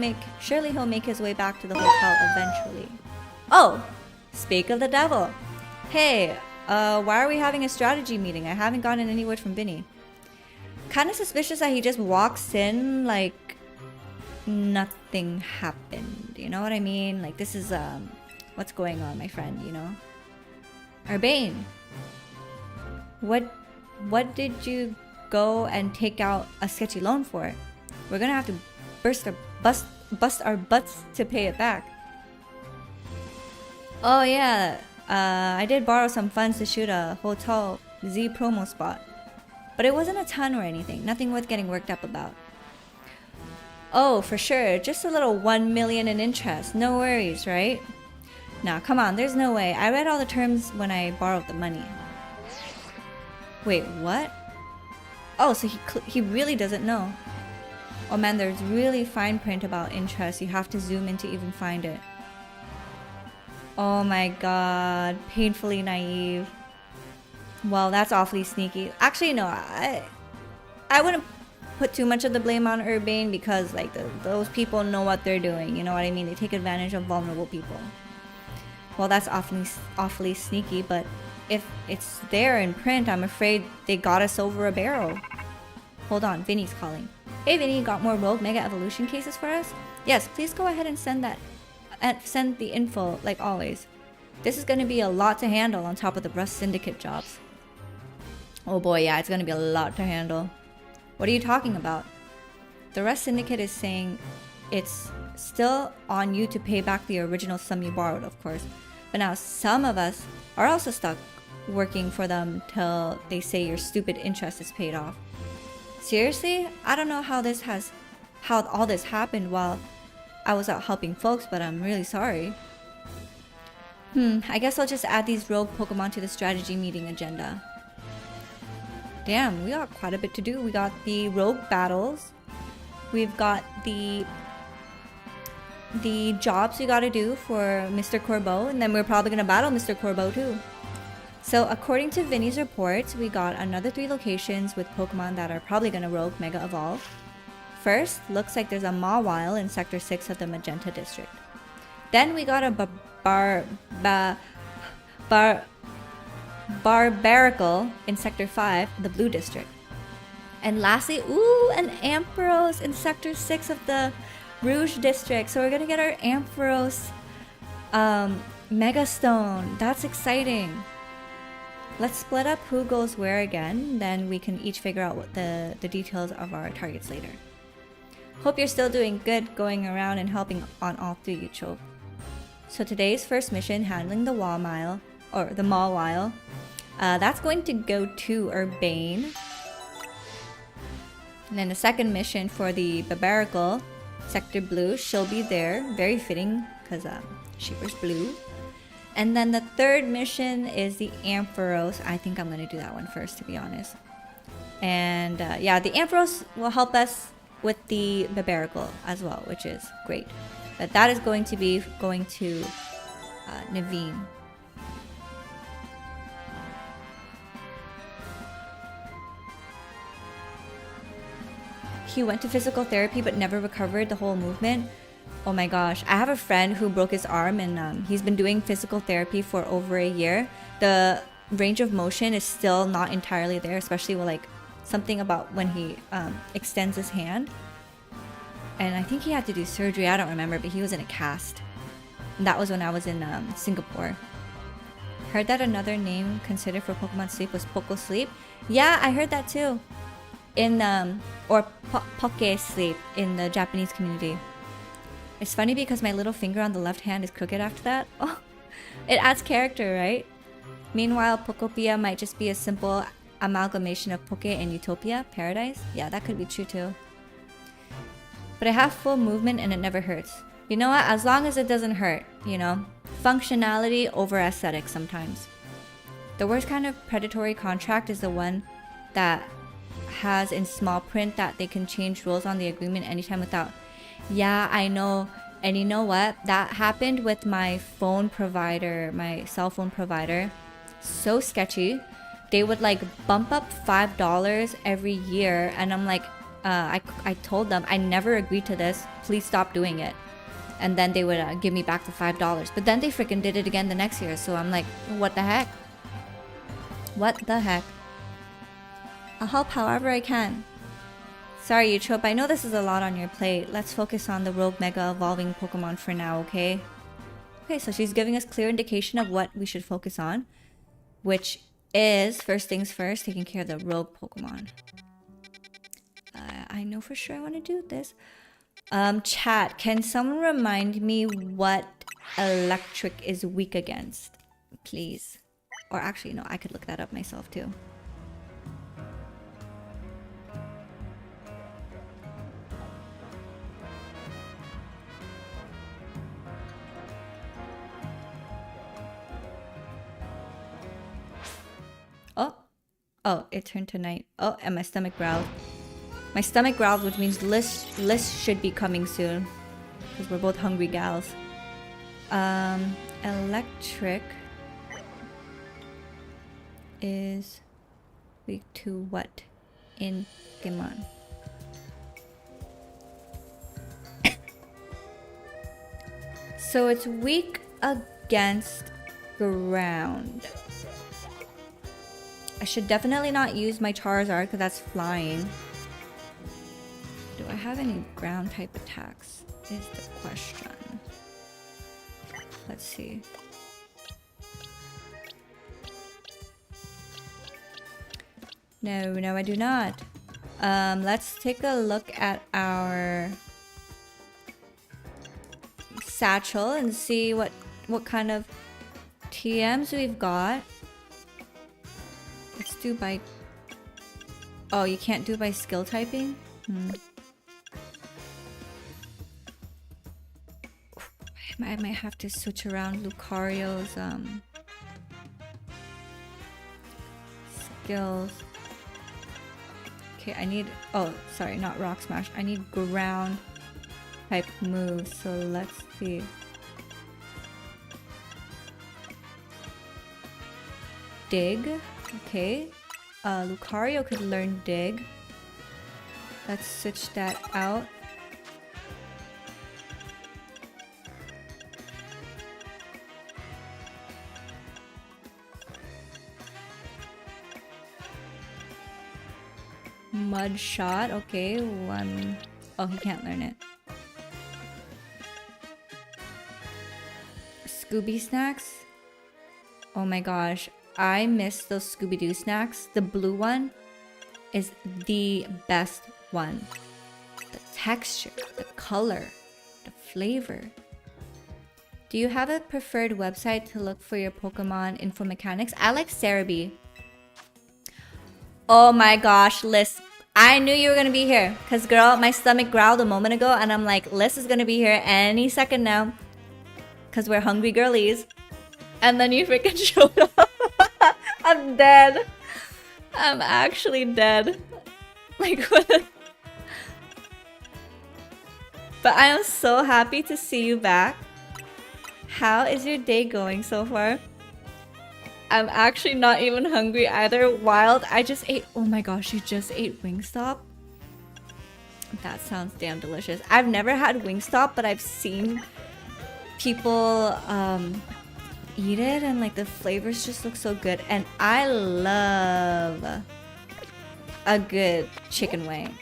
make his way back to the hotel eventually. Oh, speak of the devil. Hey, why are we having a strategy meeting? I haven't gotten any word from Vinny. Kind of suspicious that he just walks in like nothing happened. You know what I mean? Like, this is what's going on, my friend, you know? Urbane, what did you go and take out a sketchy loan for? We're gonna have to bust our butts to pay it back. Oh yeah, I did borrow some funds to shoot a Hotel Z promo spot, but it wasn't a ton or anything, nothing worth getting worked up about. Oh, for sure, just a little 1 million in interest, no worries, right? Nah, come on, there's no way. I read all the terms when I borrowed the money. Wait, what? Oh, so he really doesn't know. Oh man, there's really fine print about interest. You have to zoom in to even find it. Oh my god, painfully naive. Well, that's awfully sneaky. Actually, no, I wouldn't put too much of the blame on Urbane, because like those people know what they're doing. You know what I mean? They take advantage of vulnerable people. Well, that's awfully sneaky, but if it's there in print, I'm afraid they got us over a barrel. Hold on, Vinny's calling. Hey Vinny, got more Rogue Mega Evolution cases for us? Yes, please go ahead and send that. Send the info, like always. This is gonna be a lot to handle on top of the Rust Syndicate jobs. Oh boy, yeah, it's gonna be a lot to handle. What are you talking about? The Rust Syndicate is saying it's still on you to pay back the original sum you borrowed, of course. But now some of us are also stuck working for them till they say your stupid interest is paid off. Seriously? I don't know how all this happened while I was out helping folks, but I'm really sorry. I guess I'll just add these rogue Pokemon to the strategy meeting agenda. Damn, we got quite a bit to do. We got the rogue battles. we've got the jobs we gotta do for Mr. Corbeau, and then we're probably gonna battle Mr. Corbeau too. So according to Vinny's reports, we got another 3 locations with Pokemon that are probably gonna Rogue Mega Evolve. First, looks like there's a Mawile in Sector 6 of the Magenta District. Then we got a Barbaracle in Sector 5, the Blue District. And lastly, ooh, an Ampharos in Sector 6 of the Rouge District. So we're gonna get our Ampharos Mega Stone. That's exciting. Let's split up who goes where again, then we can each figure out what the details of our targets later. Hope you're still doing good going around and helping on all 3 Eutrope. So today's first mission, handling the Mawile, that's going to go to Urbane. And then the second mission for the Barbaracle, Sector Blue, she'll be there. Very fitting, because she was blue. And then the third mission is the Ampharos. I think I'm going to do that one first, to be honest. And yeah, the Ampharos will help us with the Barbaracle as well, which is great. But that is going to be going to Naveen. He went to physical therapy but never recovered the whole movement. Oh my gosh. I have a friend who broke his arm and he's been doing physical therapy for over a year. The range of motion is still not entirely there, especially with like something about when he extends his hand. And I think he had to do surgery, I don't remember, but he was in a cast. And that was when I was in Singapore. Heard that another name considered for Pokemon Sleep was Poco Sleep. Yeah, I heard that too. In or Poke Sleep in the Japanese community. It's funny because my little finger on the left hand is crooked after that. Oh, it adds character, right? Meanwhile, Pokopia might just be a simple amalgamation of Poke and Utopia, Paradise. Yeah, that could be true too. But I have full movement and it never hurts. You know what? As long as it doesn't hurt, you know? Functionality over aesthetics sometimes. The worst kind of predatory contract is the one that has in small print that they can change rules on the agreement anytime without. Yeah, I know. And you know what? That happened with my phone provider, my cell phone provider. So sketchy. They would like bump up $5 every year. And I'm like, I told them I never agreed to this. Please stop doing it. And then they would give me back the $5. But then they freaking did it again the next year. So I'm like, what the heck? What the heck? I'll help however I can. Sorry, Eutrope, I know this is a lot on your plate. Let's focus on the Rogue Mega Evolving Pokemon for now, okay? Okay, so she's giving us clear indication of what we should focus on, which is, first things first, taking care of the Rogue Pokemon. I know for sure I want to do this. Chat, can someone remind me what electric is weak against? Please. Or actually, no, I could look that up myself too. Oh, it turned to night. Oh, and my stomach growled. My stomach growled, which means list should be coming soon. Because we're both hungry gals. Electric is weak to what in Pokemon? So it's weak against ground. I should definitely not use my Charizard because that's flying. Do I have any ground type attacks? Is the question. Let's see. No, I do not. Let's take a look at our satchel and see what kind of TMs we've got. Let's do by... Oh, you can't do by skill typing? I might have to switch around Lucario's skills. Okay, I need... Oh, sorry, not rock smash. I need ground type moves. So let's see. Dig. Okay. Lucario could learn dig. Let's switch that out. Mud shot. Okay, one. Oh, he can't learn it. Scooby snacks. Oh my gosh. I miss those Scooby-Doo snacks. The blue one is the best one. The texture, the color, the flavor. Do you have a preferred website to look for your Pokemon info mechanics? I like Cerebi. Oh my gosh, Liz. I knew you were gonna be here. Cause girl, my stomach growled a moment ago and I'm like, Liz is gonna be here any second now. Cause we're hungry girlies. And then you freaking showed up. I'm dead. I'm actually dead. Like what? But I am so happy to see you back. How is your day going so far? I'm actually not even hungry either. Wild, I just ate... Oh my gosh, you just ate Wingstop? That sounds damn delicious. I've never had Wingstop, but I've seen people eat it and like the flavors just look so good. And I love a good chicken wing.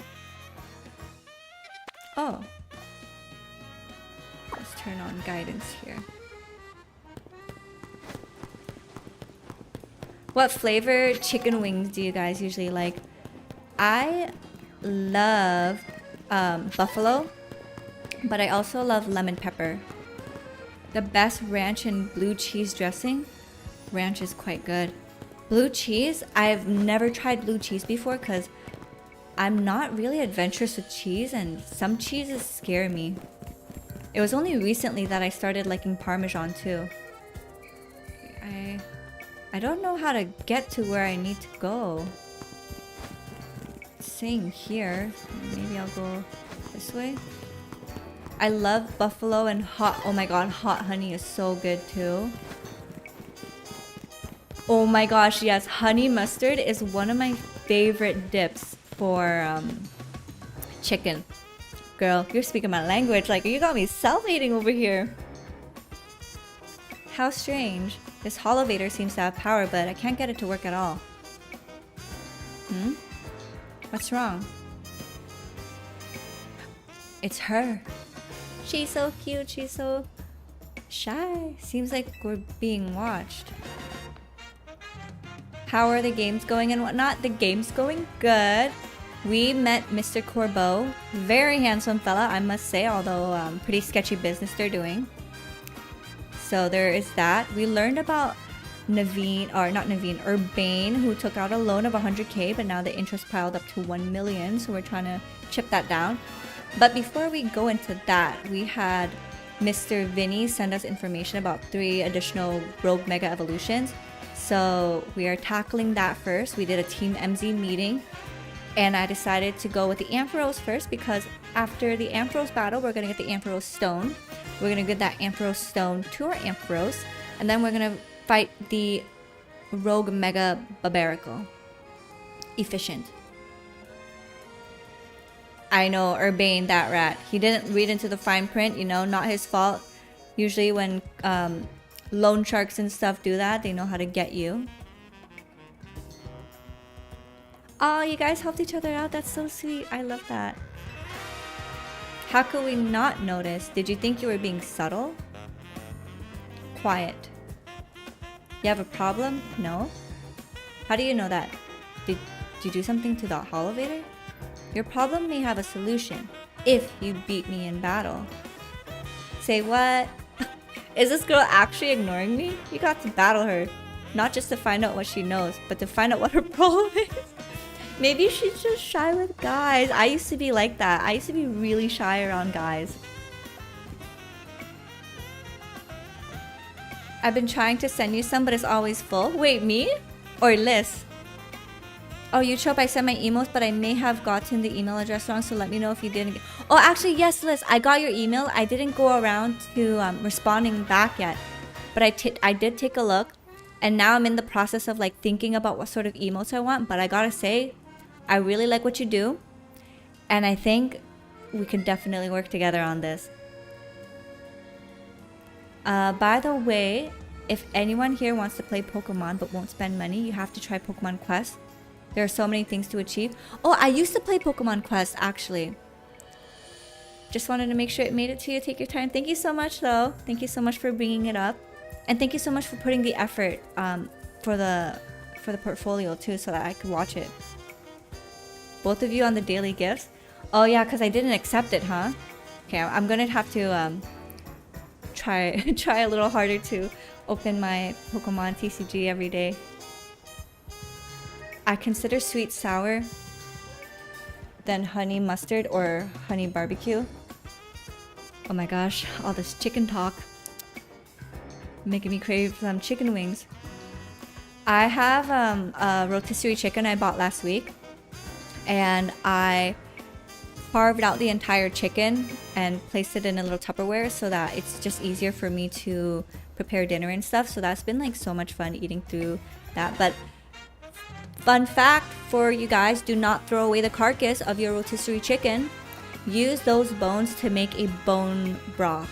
Oh. Let's turn on guidance here. What flavor chicken wings do you guys usually like? I love buffalo, but I also love lemon pepper. The best ranch and blue cheese dressing? Ranch is quite good. Blue cheese? I've never tried blue cheese before because I'm not really adventurous with cheese and some cheeses scare me. It was only recently that I started liking Parmesan too. I don't know how to get to where I need to go. It's saying here. Maybe I'll go this way. I love buffalo and hot. Oh my god, hot honey is so good too. Oh my gosh, yes, honey mustard is one of my favorite dips for chicken. Girl, you're speaking my language. Like, you got me salivating over here. How strange. This Holovator seems to have power, but I can't get it to work at all. Hmm? What's wrong? It's her. She's so cute. She's so shy. Seems like we're being watched. How are the games going and whatnot? The game's going good. We met Mr. Corbeau. Very handsome fella, I must say, although pretty sketchy business they're doing. So there is that. We learned about Naveen, or not Naveen, Urbane, who took out a loan of 100k, but now the interest piled up to 1 million, so we're trying to chip that down. But before we go into that, we had Mr. Vinny send us information about 3 additional Rogue Mega Evolutions. So we are tackling that first. We did a Team MZ meeting, and I decided to go with the Ampharos first because after the Ampharos battle, we're going to get the Ampharos Stone. We're going to give that Ampharos Stone to our Ampharos, and then we're going to fight the Rogue Mega Barbarical. Efficient. I know, Urbane, that rat. He didn't read into the fine print, you know, not his fault. Usually when loan sharks and stuff do that, they know how to get you. Oh, you guys helped each other out. That's so sweet. I love that. How could we not notice? Did you think you were being subtle? Quiet. You have a problem? No? How do you know that? Did you do something to the Holovator? Your problem may have a solution if you beat me in battle. Say what? Is this girl actually ignoring me? You got to battle her. Not just to find out what she knows, but to find out what her problem is. Maybe she's just shy with guys. I used to be like that. I used to be really shy around guys. I've been trying to send you some, but it's always full. Wait, me? Or Liz? Oh, Eutrope, I sent my emails, but I may have gotten the email address wrong, so let me know if you didn't get... Oh, actually, yes, Liz, I got your email. I didn't go around to responding back yet, but I did take a look, and now I'm in the process of like thinking about what sort of emotes I want, but I gotta say, I really like what you do, and I think we can definitely work together on this. By the way, if anyone here wants to play Pokemon but won't spend money, you have to try Pokemon Quest. There are so many things to achieve. Oh, I used to play Pokemon Quest, actually. Just wanted to make sure it made it to you. Take your time. Thank you so much, though. Thank you so much for bringing it up. And thank you so much for putting the effort for the portfolio, too, so that I could watch it. Both of you on the daily gifts. Oh, yeah, because I didn't accept it, huh? Okay, I'm going to have to try a little harder to open my Pokemon TCG every day. I consider sweet sour, then honey mustard or honey barbecue. Oh my gosh, all this chicken talk making me crave some chicken wings. I have a rotisserie chicken I bought last week, and I carved out the entire chicken and placed it in a little Tupperware so that it's just easier for me to prepare dinner and stuff. So that's been like so much fun eating through that. But fun fact for you guys, do not throw away the carcass of your rotisserie chicken. Use those bones to make a bone broth.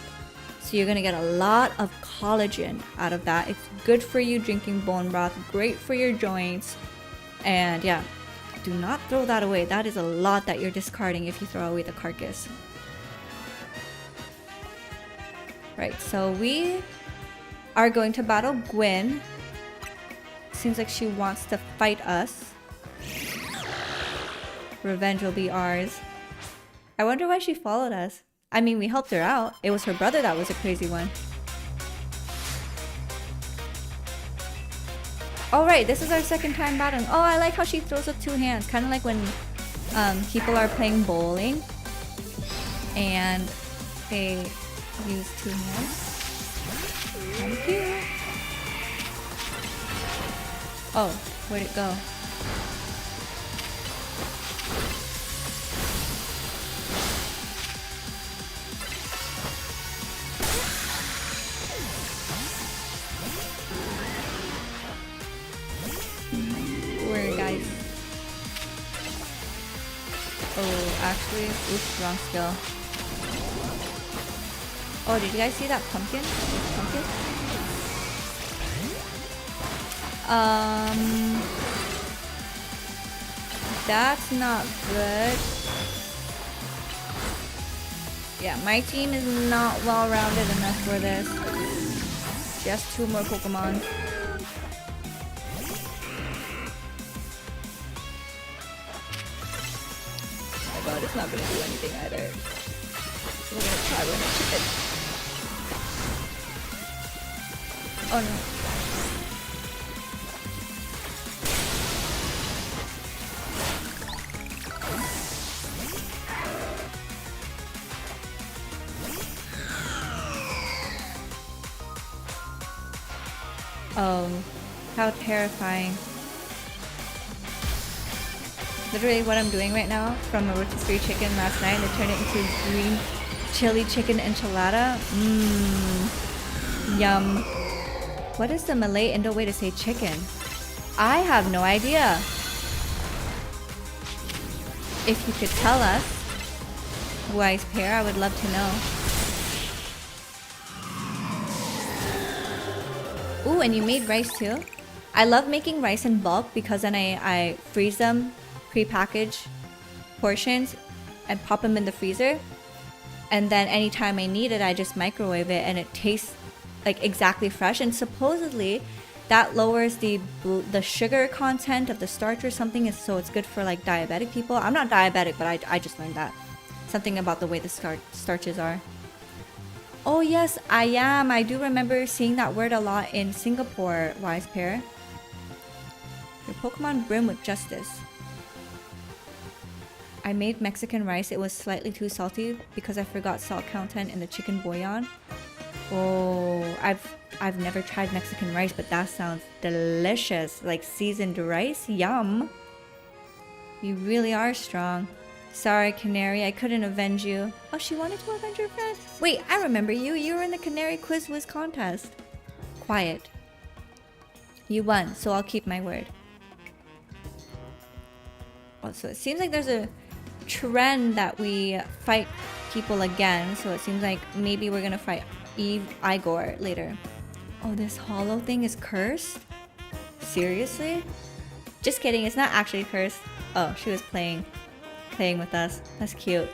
So you're gonna get a lot of collagen out of that. It's good for you drinking bone broth, great for your joints. And yeah, do not throw that away. That is a lot that you're discarding if you throw away the carcass. Right, so we are going to battle Gwen. Seems like she wants to fight us. Revenge will be ours. I wonder why she followed us. I mean, we helped her out. It was her brother that was a crazy one. Oh right, this is our second time battling. Oh, I like how she throws with two hands. Kind of like when people are playing bowling and they use two hands. Thank you. Oh, where'd it go? Where, guys? Oh, actually, oops, wrong skill. Oh, did you guys see that pumpkin? Pumpkin? That's not good. Yeah, my team is not well-rounded enough for this. Just two more Pokemon. Oh my god, it's not gonna do anything either. We're gonna try with a chicken. Oh no. Oh, how terrifying. Literally what I'm doing right now from a rotisserie chicken last night, they turned it into green chili chicken enchilada. Mmm. Yum. What is the Malay Indo way to say chicken? I have no idea. If you could tell us, wise pair, I would love to know. Ooh, and you made rice too? I love making rice in bulk because then I freeze them, pre-packaged portions, and pop them in the freezer. And then anytime I need it, I just microwave it and it tastes like exactly fresh. And supposedly that lowers the sugar content of the starch or something, so it's good for like diabetic people. I'm not diabetic, but I just learned that. Something about the way the starches are. Oh yes, I am. I do remember seeing that word a lot in Singapore, wise pair. Your Pokemon brim with justice. I made Mexican rice. It was slightly too salty because I forgot salt content in the chicken bouillon. Oh, I've never tried Mexican rice, but that sounds delicious. Like seasoned rice, yum. You really are strong. Sorry, Canary, I couldn't avenge you. Oh, she wanted to avenge her friend? Wait, I remember you. You were in the Canary Quiz Whiz contest. Quiet. You won, so I'll keep my word. Oh, so it seems like there's a trend that we fight people again. So it seems like maybe we're gonna fight Igor later. Oh, this hollow thing is cursed? Seriously? Just kidding, it's not actually cursed. Oh, she was playing with us. That's cute.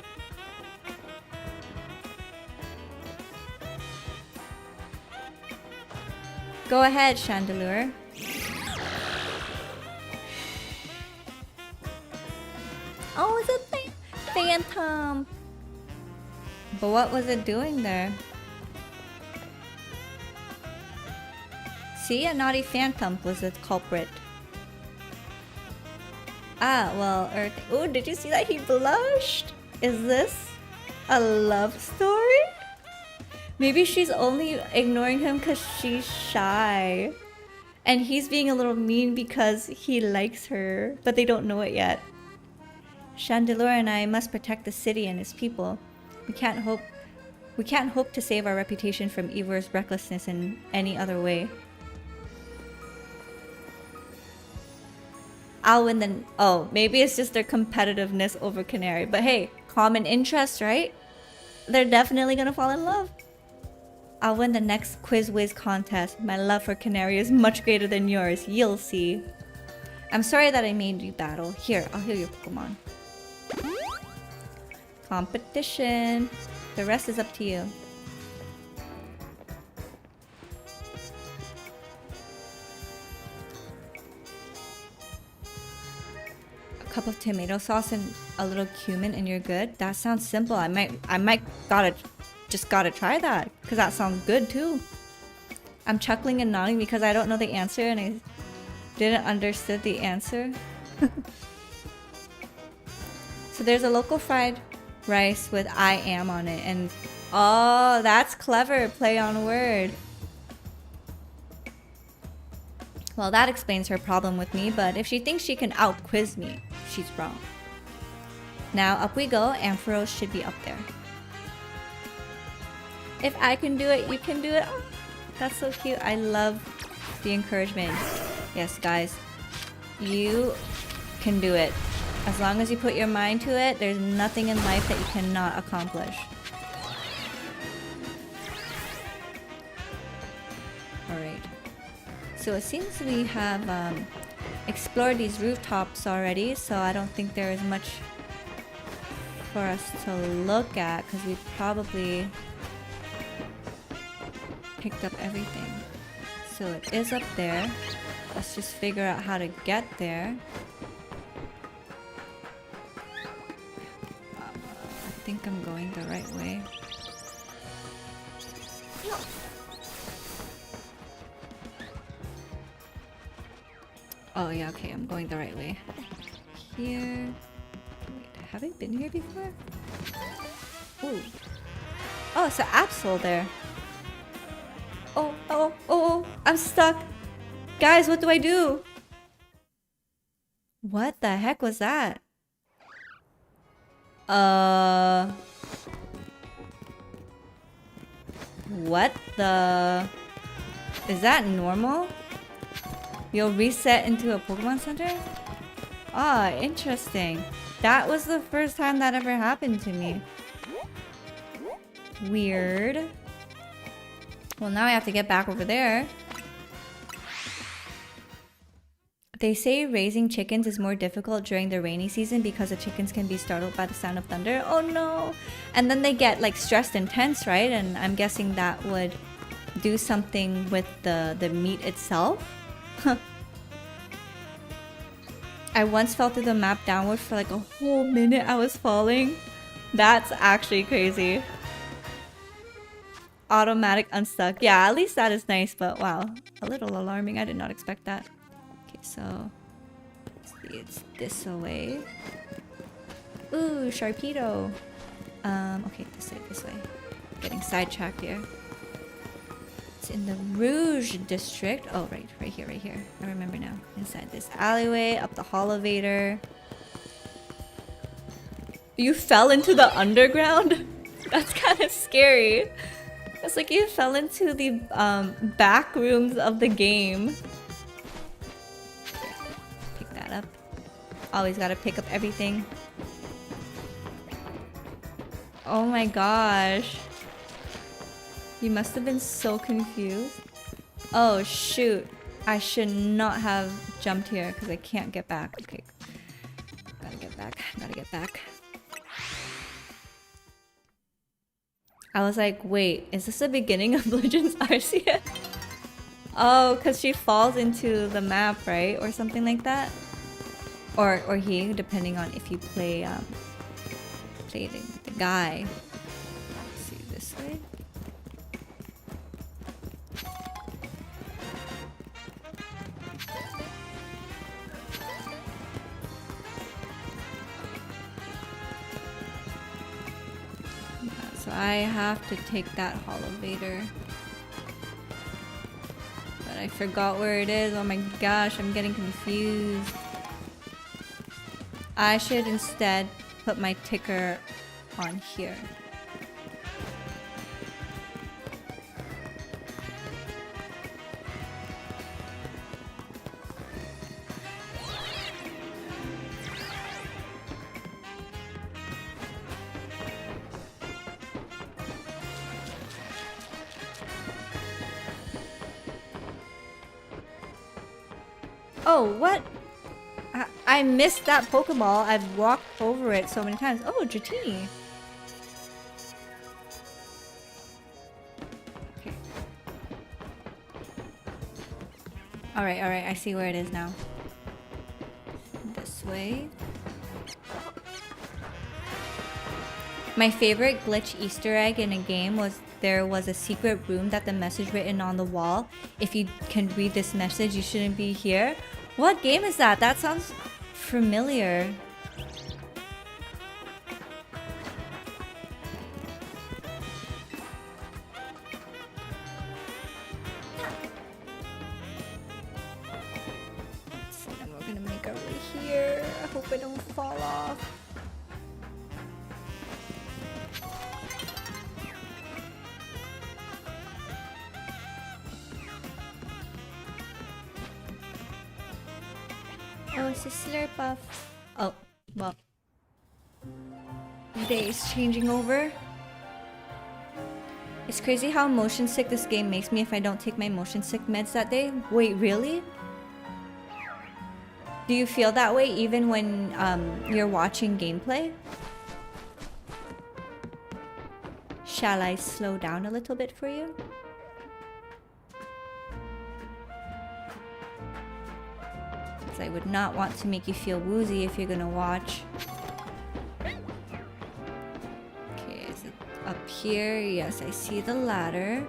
Go ahead, Chandelure. Oh, it's a phantom. But what was it doing there? See, a naughty phantom was the culprit. Ah, well, Earth. Oh, did you see that he blushed? Is this a love story? Maybe she's only ignoring him because she's shy. And he's being a little mean because he likes her, but they don't know it yet. Chandelure and I must protect the city and its people. We can't hope to save our reputation from Ivor's recklessness in any other way. I'll win the... Oh, maybe it's just their competitiveness over Canary. But hey, common interest, right? They're definitely gonna fall in love. I'll win the next Quiz Whiz contest. My love for Canary is much greater than yours. You'll see. I'm sorry that I made you battle. Here, I'll heal your Pokemon. Competition. The rest is up to you. Cup of tomato sauce and a little cumin and you're good. That sounds simple. I might gotta try that because that sounds good too. I'm chuckling and nodding because I don't know the answer and I didn't understand the answer. So there's a local fried rice with I am on it and oh, that's clever. Play on word. Well, that explains her problem with me, but if she thinks she can out-quiz me, she's wrong. Now, up we go. Ampharos should be up there. If I can do it, you can do it. Oh, that's so cute. I love the encouragement. Yes, guys. You can do it. As long as you put your mind to it, there's nothing in life that you cannot accomplish. Alright. So it seems we have explored these rooftops already, so I don't think there is much for us to look at because we probably picked up everything. So it is up there. Let's just figure out how to get there. I think I'm going the right way. Oh yeah, okay, I'm going the right way. Here... Wait, have I been here before? Ooh. Oh, it's an Absol there. Oh, I'm stuck. Guys, what do I do? What the heck was that? What the... Is that normal? You'll reset into a Pokemon Center? Ah, interesting. That was the first time that ever happened to me. Weird. Well, now I have to get back over there. They say raising chickens is more difficult during the rainy season because the chickens can be startled by the sound of thunder. Oh no! And then they get like stressed and tense, right? And I'm guessing that would do something with the meat itself. I once fell through the map downward for like a whole minute. I was falling. That's actually crazy. Automatic unstuck. Yeah, at least that is nice, but wow. A little alarming. I did not expect that. Okay, so... let's see, it's this away. Ooh, Sharpedo. Okay, this way. Getting sidetracked here. It's in the Rouge district. Oh, right here. I remember now. Inside this alleyway, up the Holovator. You fell into the underground? That's kind of scary. It's like you fell into the back rooms of the game. Here, pick that up. Always gotta pick up everything. Oh my gosh. You must have been so confused. Oh shoot. I should not have jumped here because I can't get back. Okay. Gotta get back. Gotta get back. I was like, wait, is this the beginning of Legends Arceus? Oh, because she falls into the map, right? Or something like that? Or he, depending on if you play the guy. Let's see, this way? So I have to take that elevator. But I forgot where it is. Oh my gosh, I'm getting confused. I should instead put my ticker on here. Oh, what? I missed that Pokeball. I've walked over it so many times. Oh, Dratini. Okay. Alright, alright. I see where it is now. This way. My favorite glitch Easter egg in a game was there was a secret room that the message written on the wall. If you can read this message, you shouldn't be here. What game is that? That sounds familiar. So then we're gonna make our way here. I hope I don't fall off. Oh, it's a Slurpuff. Oh, well. Day is changing over. It's crazy how motion sick this game makes me if I don't take my motion sick meds that day. Wait, really? Do you feel that way even when you're watching gameplay? Shall I slow down a little bit for you? I would not want to make you feel woozy if you're gonna watch. Okay, is it up here? Yes, I see the ladder.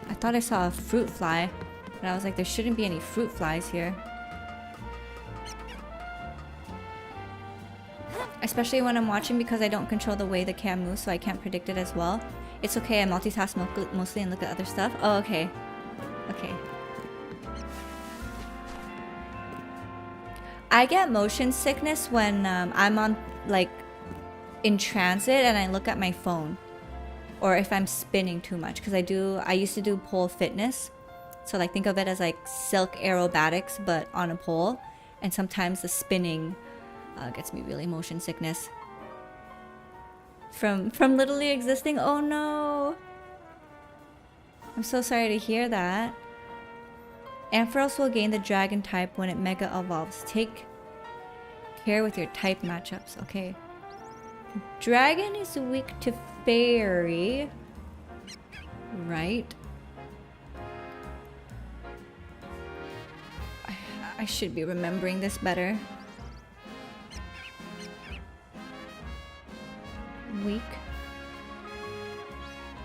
I thought I saw a fruit fly, but I was like, there shouldn't be any fruit flies here. Especially when I'm watching because I don't control the way the cam moves, so I can't predict it as well. It's okay, I multitask mostly and look at other stuff. Oh, okay. Okay. I get motion sickness when I'm on, like, in transit and I look at my phone. Or if I'm spinning too much. Because I used to do pole fitness. So, like, think of it as, like, silk aerobatics, but on a pole. And sometimes the spinning gets me really motion sickness. From literally existing? Oh no! I'm so sorry to hear that. Ampharos will gain the dragon type when it mega evolves. Take care with your type matchups. Okay. Dragon is weak to fairy. Right. I should be remembering this better. Weak.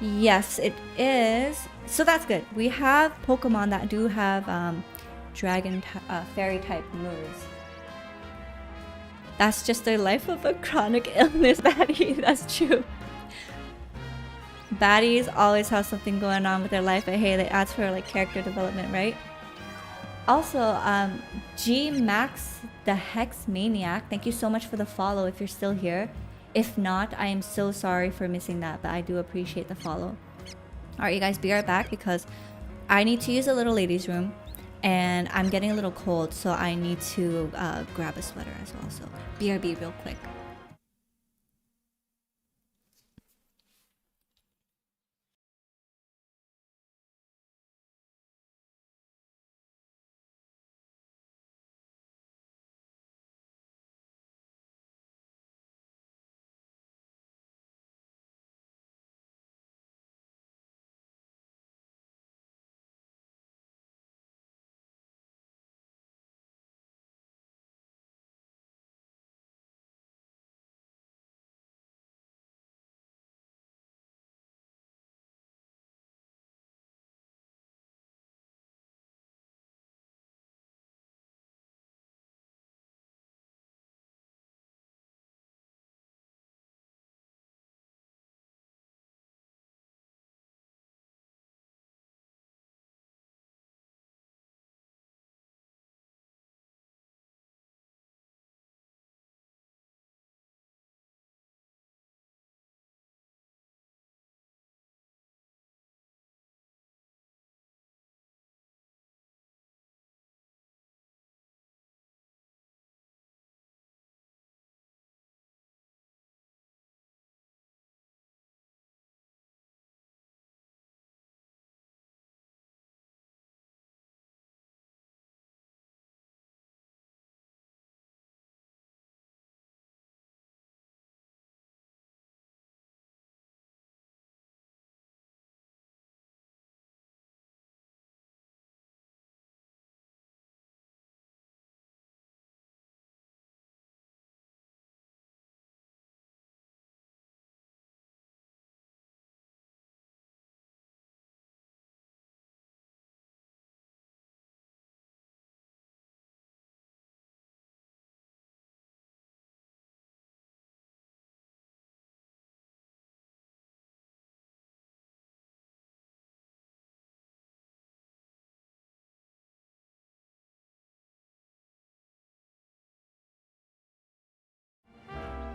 Yes, it is. So that's good. We have Pokemon that do have dragon fairy type moves. That's just their life of a chronic illness, baddie. That's true. Baddies always have something going on with their life, but hey, that adds for like character development, right? Also, G Max the Hex Maniac, thank you so much for the follow if you're still here. If not, I am so sorry for missing that, but I do appreciate the follow. Alright, you guys, be right back because I need to use a little ladies' room and I'm getting a little cold, so I need to grab a sweater as well. So, BRB real quick.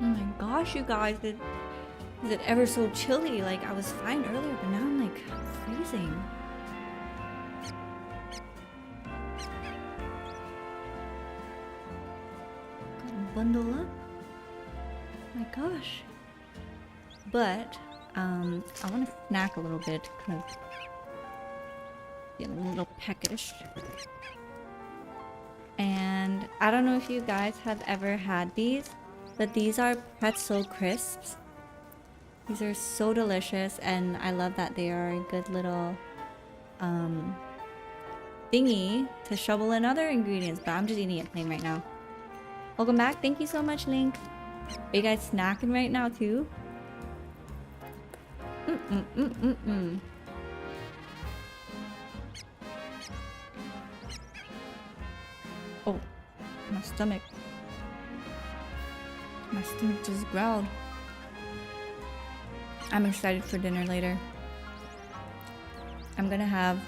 Oh my gosh, you guys, is it ever so chilly? Like, I was fine earlier, but now I'm like freezing. Gotta bundle up. My gosh. But, I want to snack a little bit because getting a little peckish. And I don't know if you guys have ever had these, but these are pretzel crisps. These are so delicious, and I love that they are a good little thingy to shovel in other ingredients, but I'm just eating it plain right now. Welcome back. Thank you so much, Link. Are you guys snacking right now too? Oh, my stomach. My stomach just growled. I'm excited for dinner later. I'm gonna have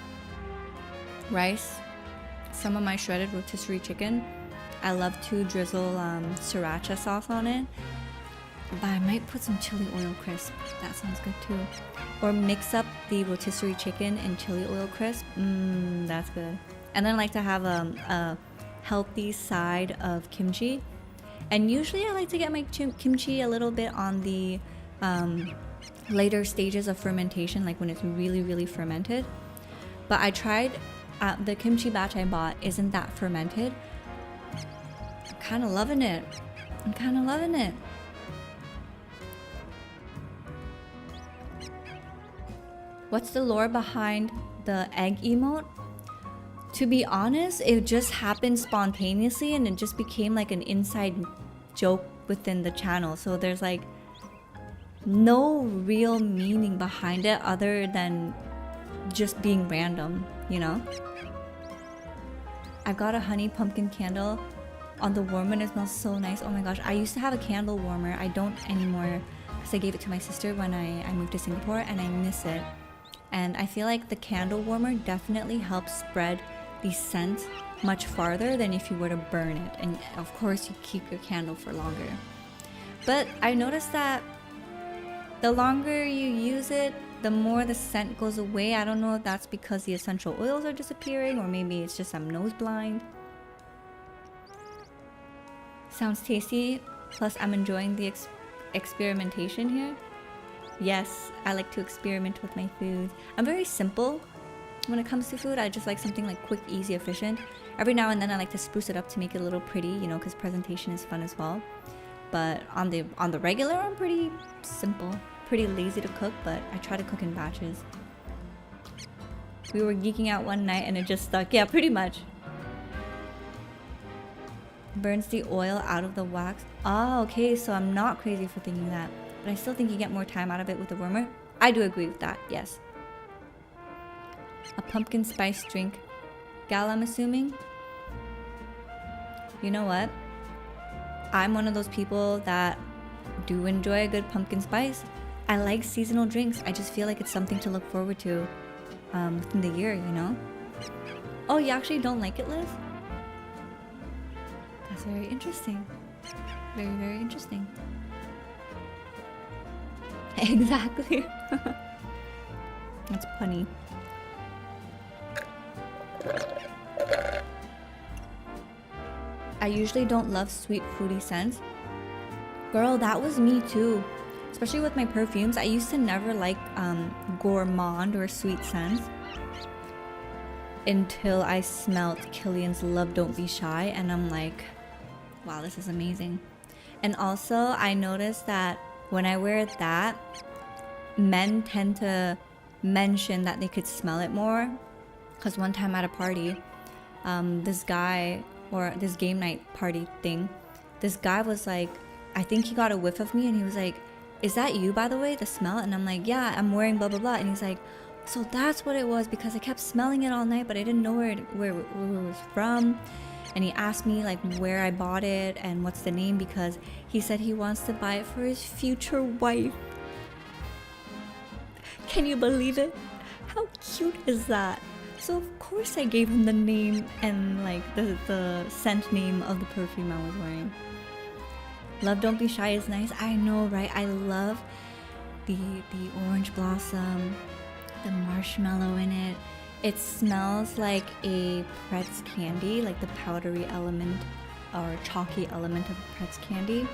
rice, some of my shredded rotisserie chicken. I love to drizzle sriracha sauce on it. But I might put some chili oil crisp. That sounds good too. Or mix up the rotisserie chicken and chili oil crisp. That's good. And then I like to have a healthy side of kimchi. And usually I like to get my kimchi a little bit on the later stages of fermentation, like when it's really, really fermented. But I tried, the kimchi batch I bought isn't that fermented. I'm kind of loving it. What's the lore behind the egg emote? To be honest, it just happened spontaneously and it just became like an inside joke within the channel. So there's like no real meaning behind it other than just being random, you know? I got a honey pumpkin candle on the warmer and it smells so nice. Oh my gosh, I used to have a candle warmer. I don't anymore because I gave it to my sister when I moved to Singapore and I miss it. And I feel like the candle warmer definitely helps spread the scent much farther than if you were to burn it. And of course, you keep your candle for longer. But I noticed that the longer you use it, the more the scent goes away. I don't know if that's because the essential oils are disappearing, or maybe it's just I'm nose blind. Sounds tasty, plus I'm enjoying the experimentation here. Yes, I like to experiment with my food. I'm very simple when it comes to food. I just like something like quick, easy, efficient. Every now and then I like to spruce it up to make it a little pretty, you know, because presentation is fun as well. But on the regular, I'm pretty simple, pretty lazy to cook, but I try to cook in batches. We were geeking out one night and it just stuck. Yeah, pretty much. Burns the oil out of the wax. Oh, okay, so I'm not crazy for thinking that. But I still think you get more time out of it with the warmer. I do agree with that, yes. A pumpkin spice drink. Gal, I'm assuming? You know what? I'm one of those people that do enjoy a good pumpkin spice. I like seasonal drinks. I just feel like it's something to look forward to within the year, you know? Oh, you actually don't like it, Liz? That's very interesting. Very, very interesting. Exactly. That's punny. I usually don't love sweet fruity scents. Girl, that was me too. Especially with my perfumes. I used to never like gourmand or sweet scents until I smelled Killian's Love Don't Be Shy, and I'm like, wow, this is amazing. And also I noticed that when I wear that, men tend to mention that they could smell it more. Because one time at a party, this guy, or this game night party thing, this guy was like, I think he got a whiff of me and he was like, is that you, by the way, the smell? And I'm like, yeah, I'm wearing blah blah blah. And he's like, so that's what it was, because I kept smelling it all night, but I didn't know where it was from. And he asked me like where I bought it and what's the name, because he said he wants to buy it for his future wife. Can you believe it? How cute is that? So of course I gave him the name and like the scent name of the perfume I was wearing. Love Don't Be Shy is nice. I know, right? I love the orange blossom, the marshmallow in it. It smells like a Pretz candy, like the powdery element or chalky element of Pretz candy.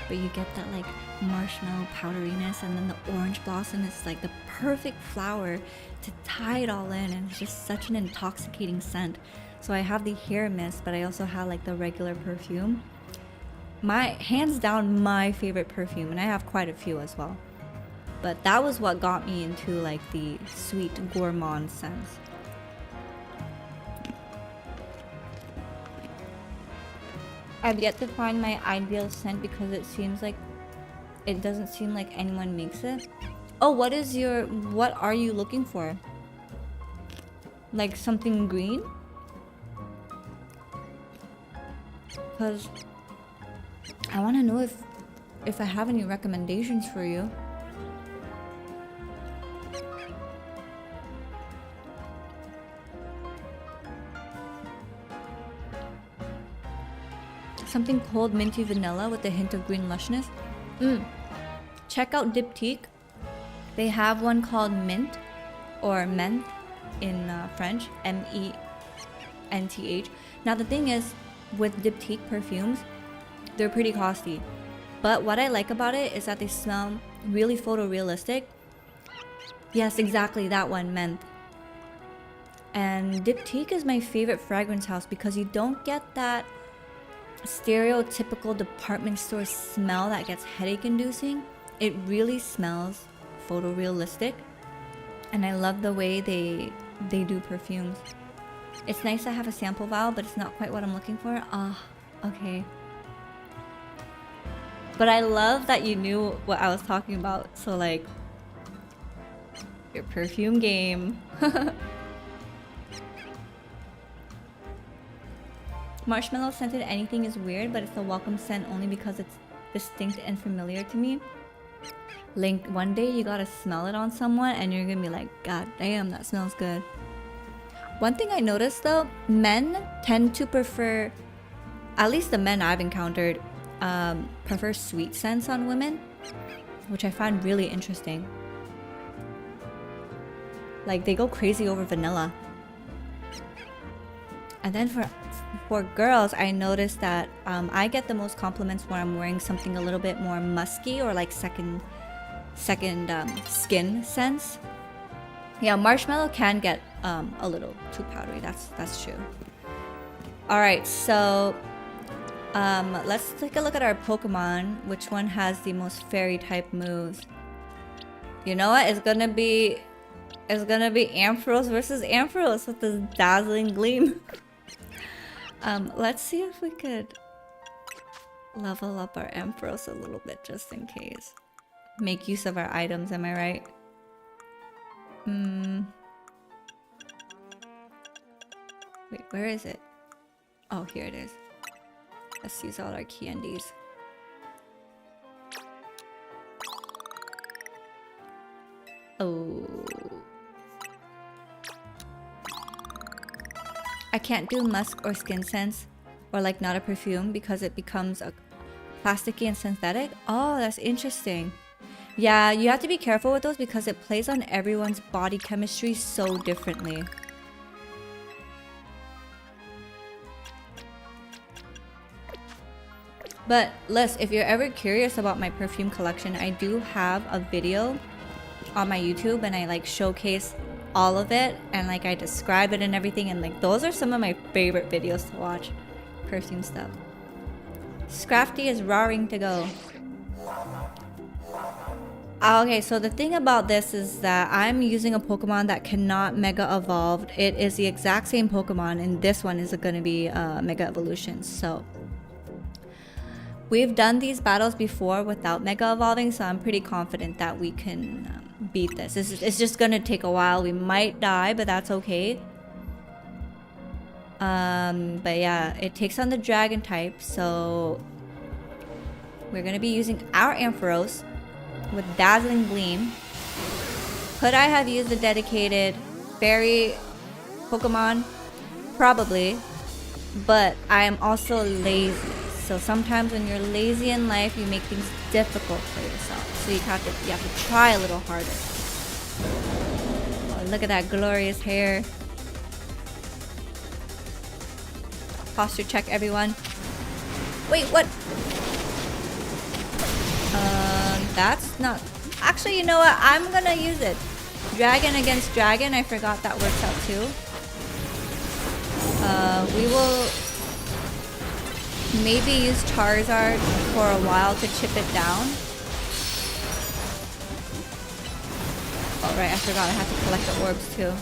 But you get that like marshmallow powderiness, and then the orange blossom is like the perfect flower to tie it all in, and it's just such an intoxicating scent. So I have the hair mist, but I also have like the regular perfume. My hands down my favorite perfume, and I have quite a few as well. But that was what got me into like the sweet gourmand scents. I've yet to find my ideal scent because it doesn't seem like anyone makes it. Oh, what are you looking for? Like something green? Because I want to know if I have any recommendations for you. Something cold, minty vanilla with a hint of green lushness. Check out Diptyque. They have one called Mint, or Menthe in French, M-E-N-T-H. Now the thing is, with Diptyque perfumes, they're pretty costly. But what I like about it is that they smell really photorealistic. Yes, exactly, that one, Menthe. And Diptyque is my favorite fragrance house because you don't get that stereotypical department store smell that gets headache inducing. It really smells photorealistic, and I love the way they do perfumes. It's nice to have a sample vial, but it's not quite what I'm looking for. Okay. But I love that you knew what I was talking about, so like your perfume game. Marshmallow scented anything is weird, but it's a welcome scent only because it's distinct and familiar to me. Link, one day you gotta smell it on someone and you're gonna be like, God damn, that smells good. One thing I noticed though, men tend to prefer, at least the men I've encountered, prefer sweet scents on women, which I find really interesting. Like they go crazy over vanilla. And then for girls, I noticed that I get the most compliments when I'm wearing something a little bit more musky or like second skin scents. Yeah, marshmallow can get a little too powdery. That's true. All right, so let's take a look at our Pokemon. Which one has the most fairy type moves? You know what? It's gonna be Ampharos versus Ampharos with this dazzling gleam. Let's see if we could level up our Ampharos a little bit just in case. Make use of our items, am I right? Wait, where is it? Oh, here it is. Let's use all our candies. Oh. I can't do musk or skin scents or like not a perfume because it becomes a plasticky and synthetic. Oh, that's interesting. Yeah, you have to be careful with those because it plays on everyone's body chemistry so differently. But Liz, if you're ever curious about my perfume collection, I do have a video on my YouTube and I like showcase all of it and like I describe it and everything, and like those are some of my favorite videos to watch. Perfume stuff. Scrafty is roaring to go. Okay, so the thing about this is that I'm using a Pokemon that cannot Mega Evolve. It is the exact same Pokemon, and this one is going to be Mega Evolution. So we've done these battles before without Mega Evolving, so I'm pretty confident that we can beat this. It's just going to take a while. We might die, but that's okay. But yeah, it takes on the Dragon type, so we're going to be using our Ampharos with Dazzling Gleam. Could I have used a dedicated fairy Pokemon? Probably, but I am also lazy. So sometimes when you're lazy in life, you make things difficult for yourself. So you have to try a little harder. Oh, look at that glorious hair. Posture check, everyone. Wait, what? That's not... Actually, you know what? I'm gonna use it. Dragon against dragon. I forgot that works out too. We will maybe use Charizard for a while to chip it down. Oh, right. I forgot I have to collect the orbs too.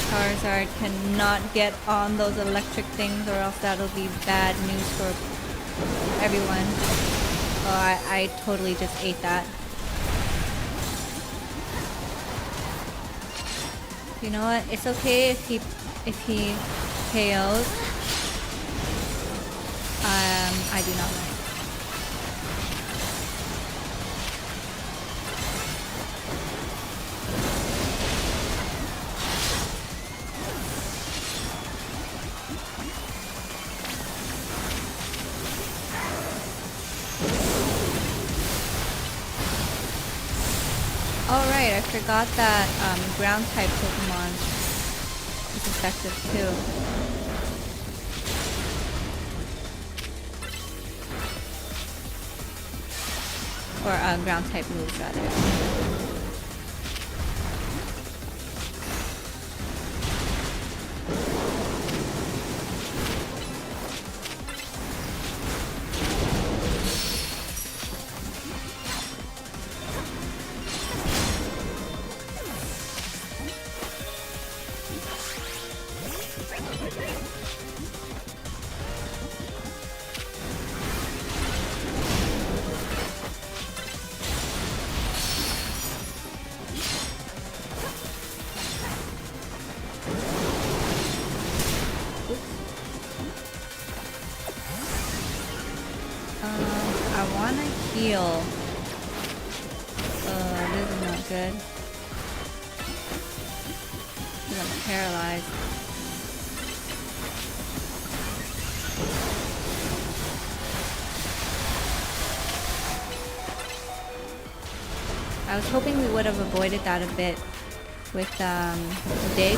Charizard cannot get on those electric things or else that'll be bad news for everyone. Oh, I totally just ate that. You know what? It's okay if he KOs. I do not mind. Alright, I forgot that ground type Pokemon is effective too. Or ground type moves rather. wanna heal. This is not good. I'm paralyzed. I was hoping we would have avoided that a bit with dig.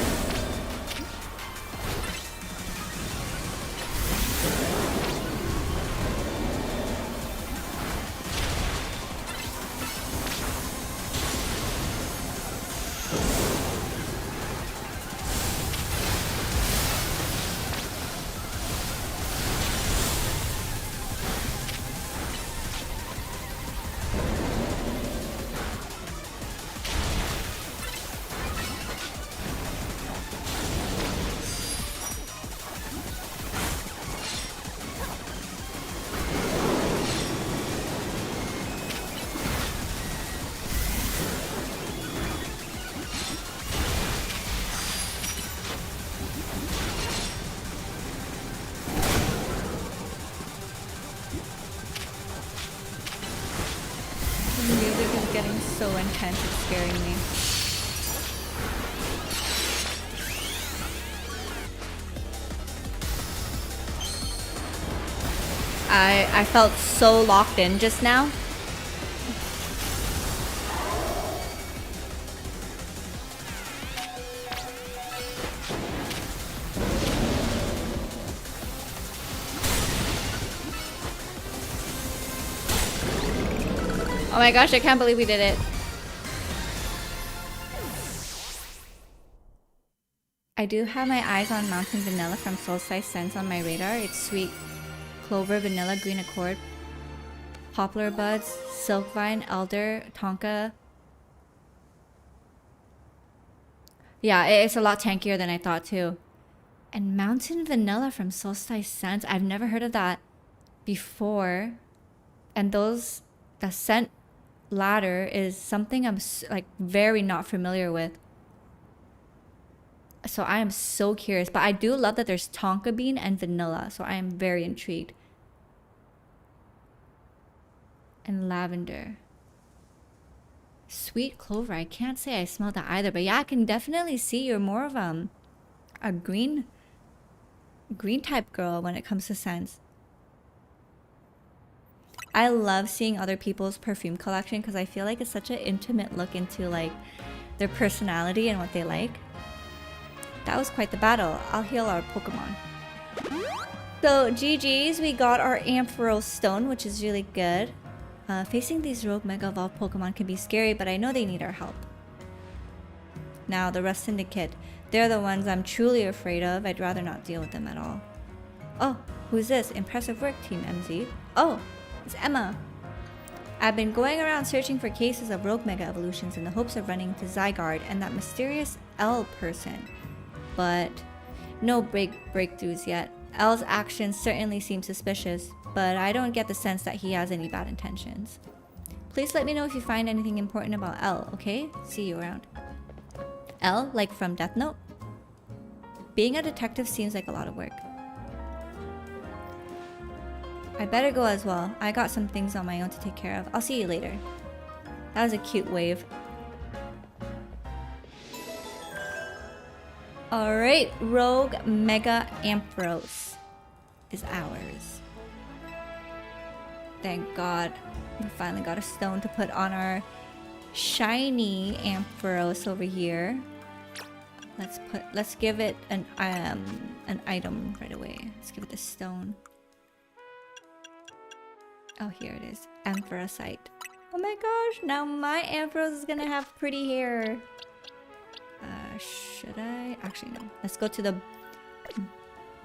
The music is getting so intense, it's scaring me. I felt so locked in just now. Oh my gosh, I can't believe we did it. I do have my eyes on Mountain Vanilla from Solstice Scents on my radar. It's sweet clover, vanilla, green accord, poplar buds, silkvine, elder, tonka. Yeah, it's a lot tankier than I thought too. And Mountain Vanilla from Solstice Scents. I've never heard of that before. And the scent ladder is something I'm like very not familiar with. So I am so curious, but I do love that there's tonka bean and vanilla, so I am very intrigued. And lavender. Sweet clover. I can't say I smelled that either, but yeah, I can definitely see you're more of a green type girl when it comes to scents. I love seeing other people's perfume collection because I feel like it's such an intimate look into like their personality and what they like. That was quite the battle. I'll heal our Pokemon. So GG's, we got our Ampharos Stone, which is really good. Facing these rogue Mega Evolved Pokemon can be scary, but I know they need our help. Now, the rest Syndicate. They're the ones I'm truly afraid of. I'd rather not deal with them at all. Oh, who's this? Impressive work, Team MZ. Oh, it's Emma. I've been going around searching for cases of rogue Mega Evolutions in the hopes of running into Zygarde and that mysterious L person. But no breakthroughs yet. L's actions certainly seem suspicious, but I don't get the sense that he has any bad intentions. Please let me know if you find anything important about L, okay? See you around. L, like from Death Note? Being a detective seems like a lot of work. I better go as well. I got some things on my own to take care of. I'll see you later. That was a cute wave. Alright, Rogue Mega Ampharos is ours. Thank God. We finally got a stone to put on our shiny Ampharos over here. Let's give it an item right away. Let's give it the stone. Oh, here it is. Ampharosite. Oh my gosh, now my Ampharos is gonna have pretty hair. Should I? Actually, no. Let's go to the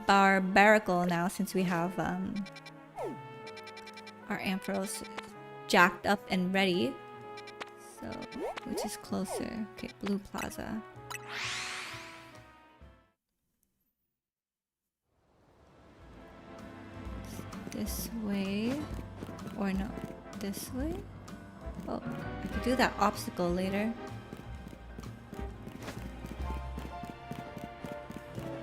Barbaracle now since we have our Ampharos jacked up and ready. So, which is closer? Okay, Blue Plaza. This way. Or no, this way? Oh, I could do that obstacle later.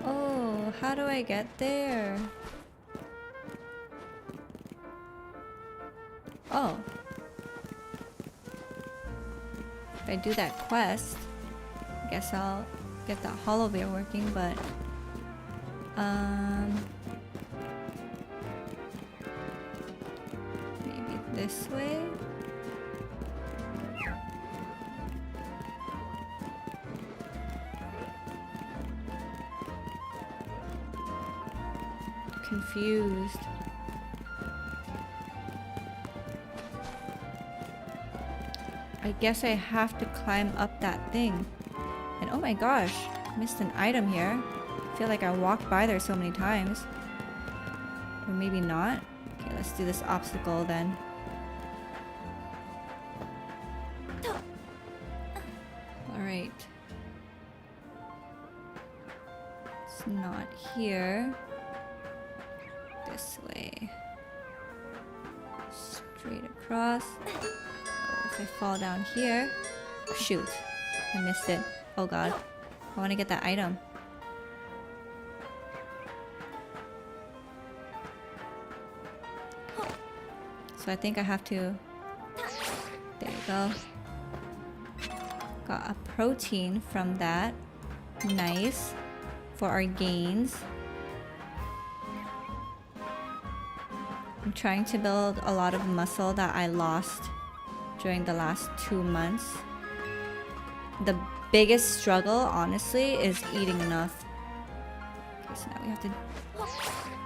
Oh, how do I get there? Oh. If I do that quest, I guess I'll get that hollow bear working, but maybe this way? Confused. I guess I have to climb up that thing. And oh my gosh, missed an item here. I feel like I walked by there so many times. Or maybe not. Okay, let's do this obstacle then. Alright. It's not here. This way. Straight across. Oh, if I fall down here... Shoot. I missed it. Oh god. I want to get that item. So I think I have to... There you go. Got a protein from that. Nice. For our gains. I'm trying to build a lot of muscle that I lost during the last 2 months. The biggest struggle, honestly, is eating enough. Okay, so now we have to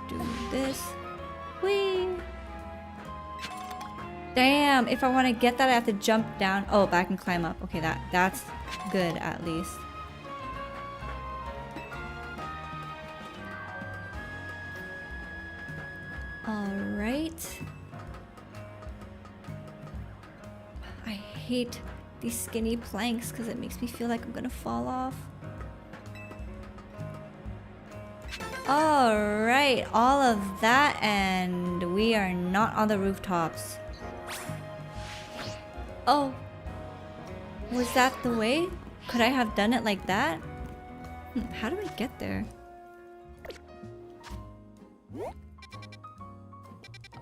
do this. Whee! Damn, if I want to get that, I have to jump down. Oh, but I can climb up. Okay, that's good at least. Alright. I hate these skinny planks because it makes me feel like I'm gonna fall off. Alright, all of that, and we are not on the rooftops. Oh. Was that the way? Could I have done it like that? How do I get there?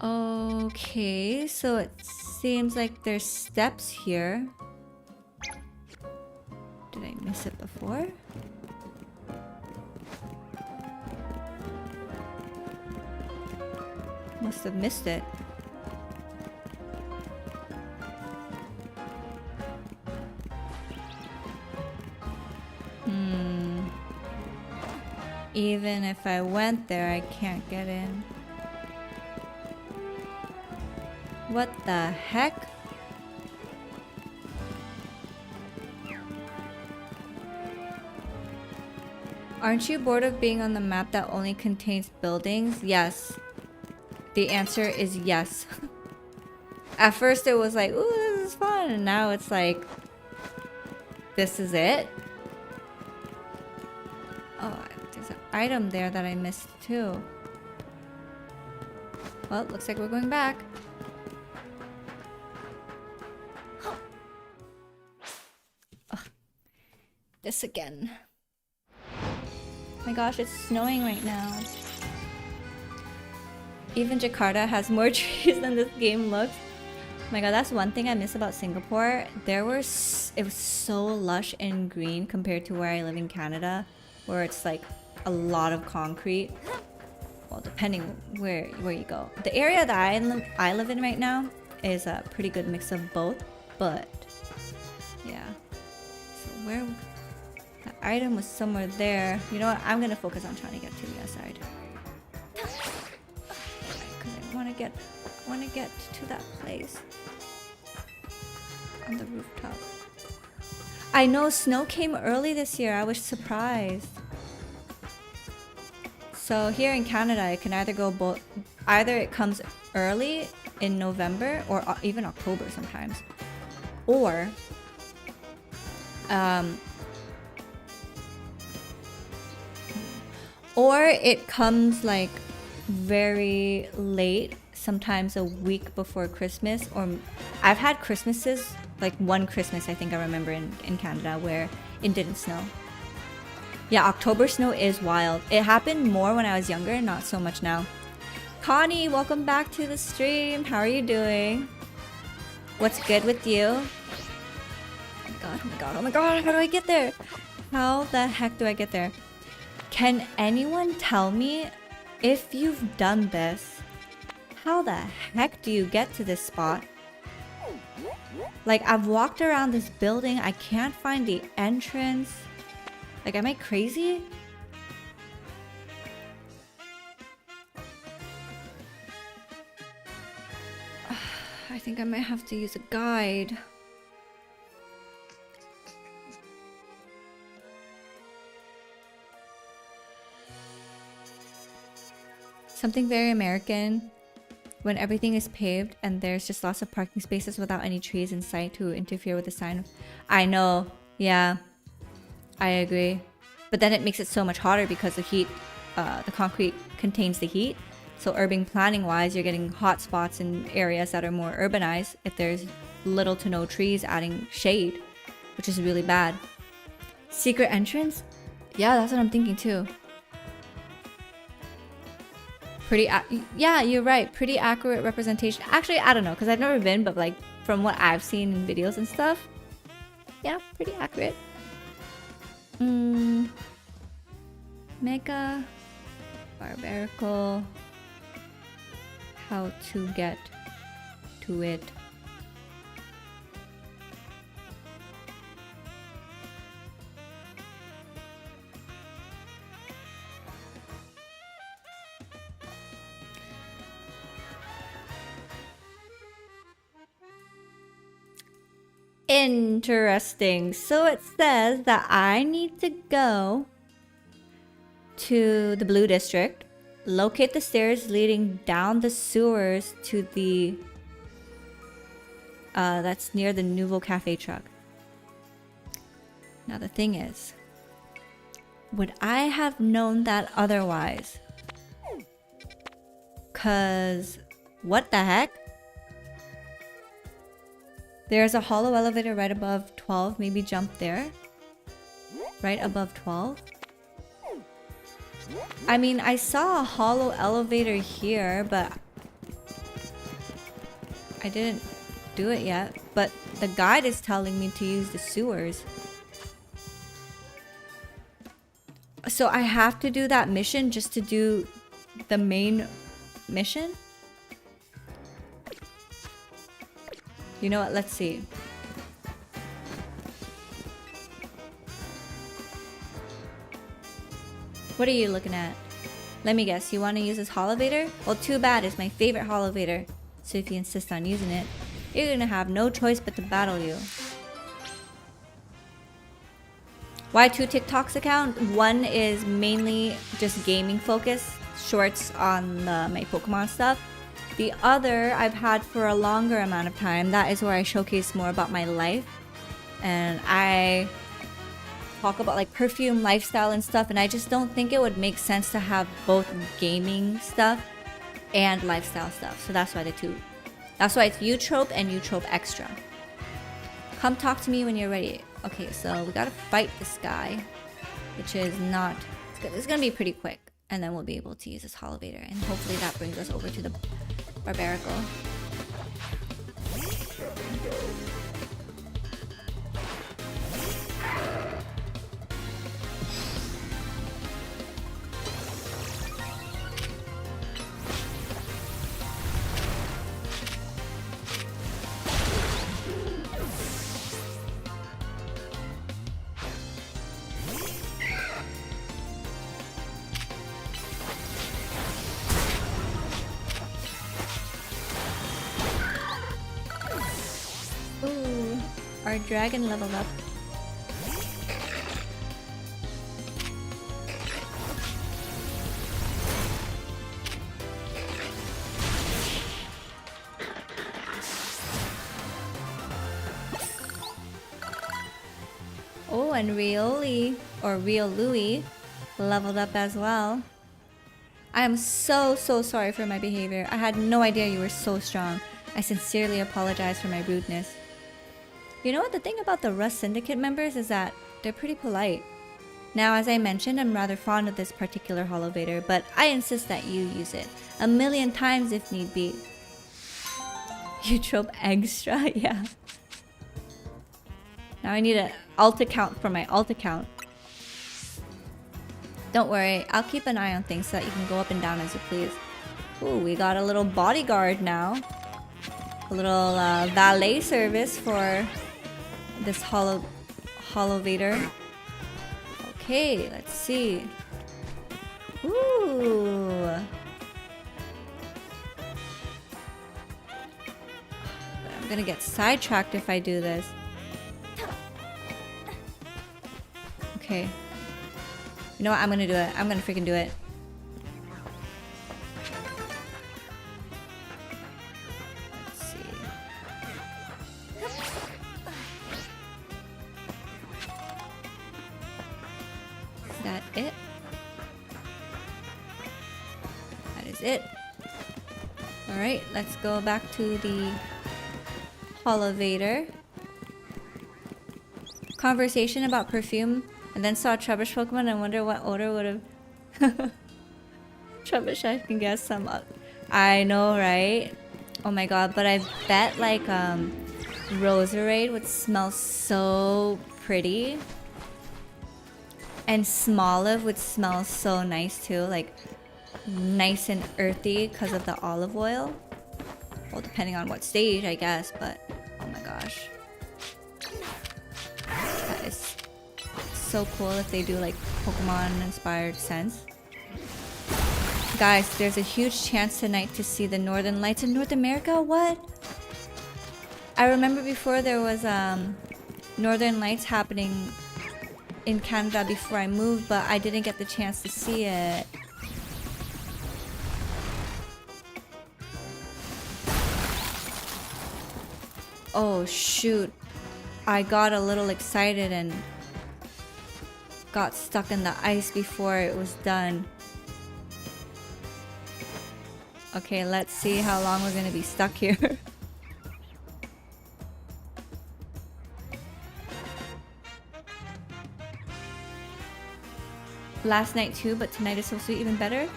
Okay, so it seems like there's steps here. Did I miss it before? Must have missed it. Even if I went there, I can't get in. What the heck? Aren't you bored of being on the map that only contains buildings? Yes. The answer is yes. At first it was like, ooh, this is fun. And now it's like, this is it? Oh, there's an item there that I missed too. Well, looks like we're going back. Ugh. This again. Oh my gosh, it's snowing right now. Even Jakarta has more trees than this game looks. Oh my god, that's one thing I miss about Singapore. It was so lush and green compared to where I live in Canada, where it's like a lot of concrete. Well, depending where you go. The area that I live in right now is a pretty good mix of both, but yeah. So where the item was somewhere there. You know what? I'm gonna focus on trying to get to the other side. Because I want to get to that place on the rooftop. I know snow came early this year. I was surprised. So here in Canada, it can either go both. Either it comes early in November or even October sometimes, or it comes like very late, sometimes a week before Christmas. Or I've had Christmases, like one Christmas I think I remember in Canada where it didn't snow. Yeah, October snow is wild. It happened more when I was younger, not so much now. Connie, welcome back to the stream. How are you doing? What's good with you? Oh my god, oh my god, oh my god, how do I get there? How the heck do I get there? Can anyone tell me if you've done this? How the heck do you get to this spot? Like, I've walked around this building, I can't find the entrance. Like, am I crazy? I think I might have to use a guide. Something very American. When everything is paved and there's just lots of parking spaces without any trees in sight to interfere with the sign. I know, yeah, I agree. But then it makes it so much hotter because the heat, the concrete contains the heat. So urban planning wise, you're getting hot spots in areas that are more urbanized if there's little to no trees adding shade, which is really bad. Secret entrance? Yeah, that's what I'm thinking too. Yeah, you're right. Pretty accurate representation. Actually, I don't know, because I've never been, but like from what I've seen in videos and stuff, yeah, pretty accurate. Mega barbarical. How to get to it. Interesting. So it says that I need to go to the Blue District, locate the stairs leading down the sewers to the that's near the Nouveau Cafe truck. Now the thing is, would I have known that otherwise? 'Cause what the heck? There's a hollow elevator right above 12. Maybe jump there. Right above 12. I mean, I saw a hollow elevator here, but I didn't do it yet. But the guide is telling me to use the sewers. So I have to do that mission just to do the main mission? You know what? Let's see. What are you looking at? Let me guess. You want to use this holovator? Well, too bad. It's my favorite holovator. So if you insist on using it, you're gonna have no choice but to battle you. Why 2 TikToks account? One is mainly just gaming focused, shorts on my Pokemon stuff. The other I've had for a longer amount of time. That is where I showcase more about my life. And I talk about like perfume, lifestyle and stuff. And I just don't think it would make sense to have both gaming stuff and lifestyle stuff. So that's why the two. That's why it's Eutrope and Eutrope Extra. Come talk to me when you're ready. Okay, so we gotta fight this guy. Which is not... It's gonna be pretty quick. And then we'll be able to use this holovator. And hopefully that brings us over to the Barbarical. Our dragon leveled up. Oh, and Rioli, or Real Louie, leveled up as well. I am so sorry for my behavior. I had no idea you were so strong. I sincerely apologize for my rudeness. You know what, the thing about the Rust Syndicate members is that they're pretty polite. Now, as I mentioned, I'm rather fond of this particular holovator, but I insist that you use it 1,000,000 times if need be. Eutrope extra, yeah. Now I need an alt account for my alt account. Don't worry, I'll keep an eye on things so that you can go up and down as you please. Ooh, we got a little bodyguard now. A little valet service for this holovator. Okay, let's see. Ooh. I'm gonna get sidetracked if I do this. Okay. You know what? I'm gonna do it. I'm gonna freaking do it. Let's see. Is that it? That is it. Alright, let's go back to the holovator. Conversation about perfume. And then saw a Trubbish Pokemon and wonder what odor would have... Trubbish, I can guess some... I know, right? Oh my god, but I bet like Roserade would smell so pretty. And Smoliv would smell so nice too. Like nice and earthy because of the olive oil. Well, depending on what stage, I guess, but... Oh my gosh. That is... so cool if they do like Pokemon inspired scents. Guys, there's a huge chance tonight to see the Northern Lights in North America. What? I remember before there was Northern Lights happening in Canada before I moved, but I didn't get the chance to see it. Oh shoot, I got a little excited and got stuck in the ice before it was done. Okay, let's see how long we're gonna be stuck here. Last night too, but tonight is supposed to be even better.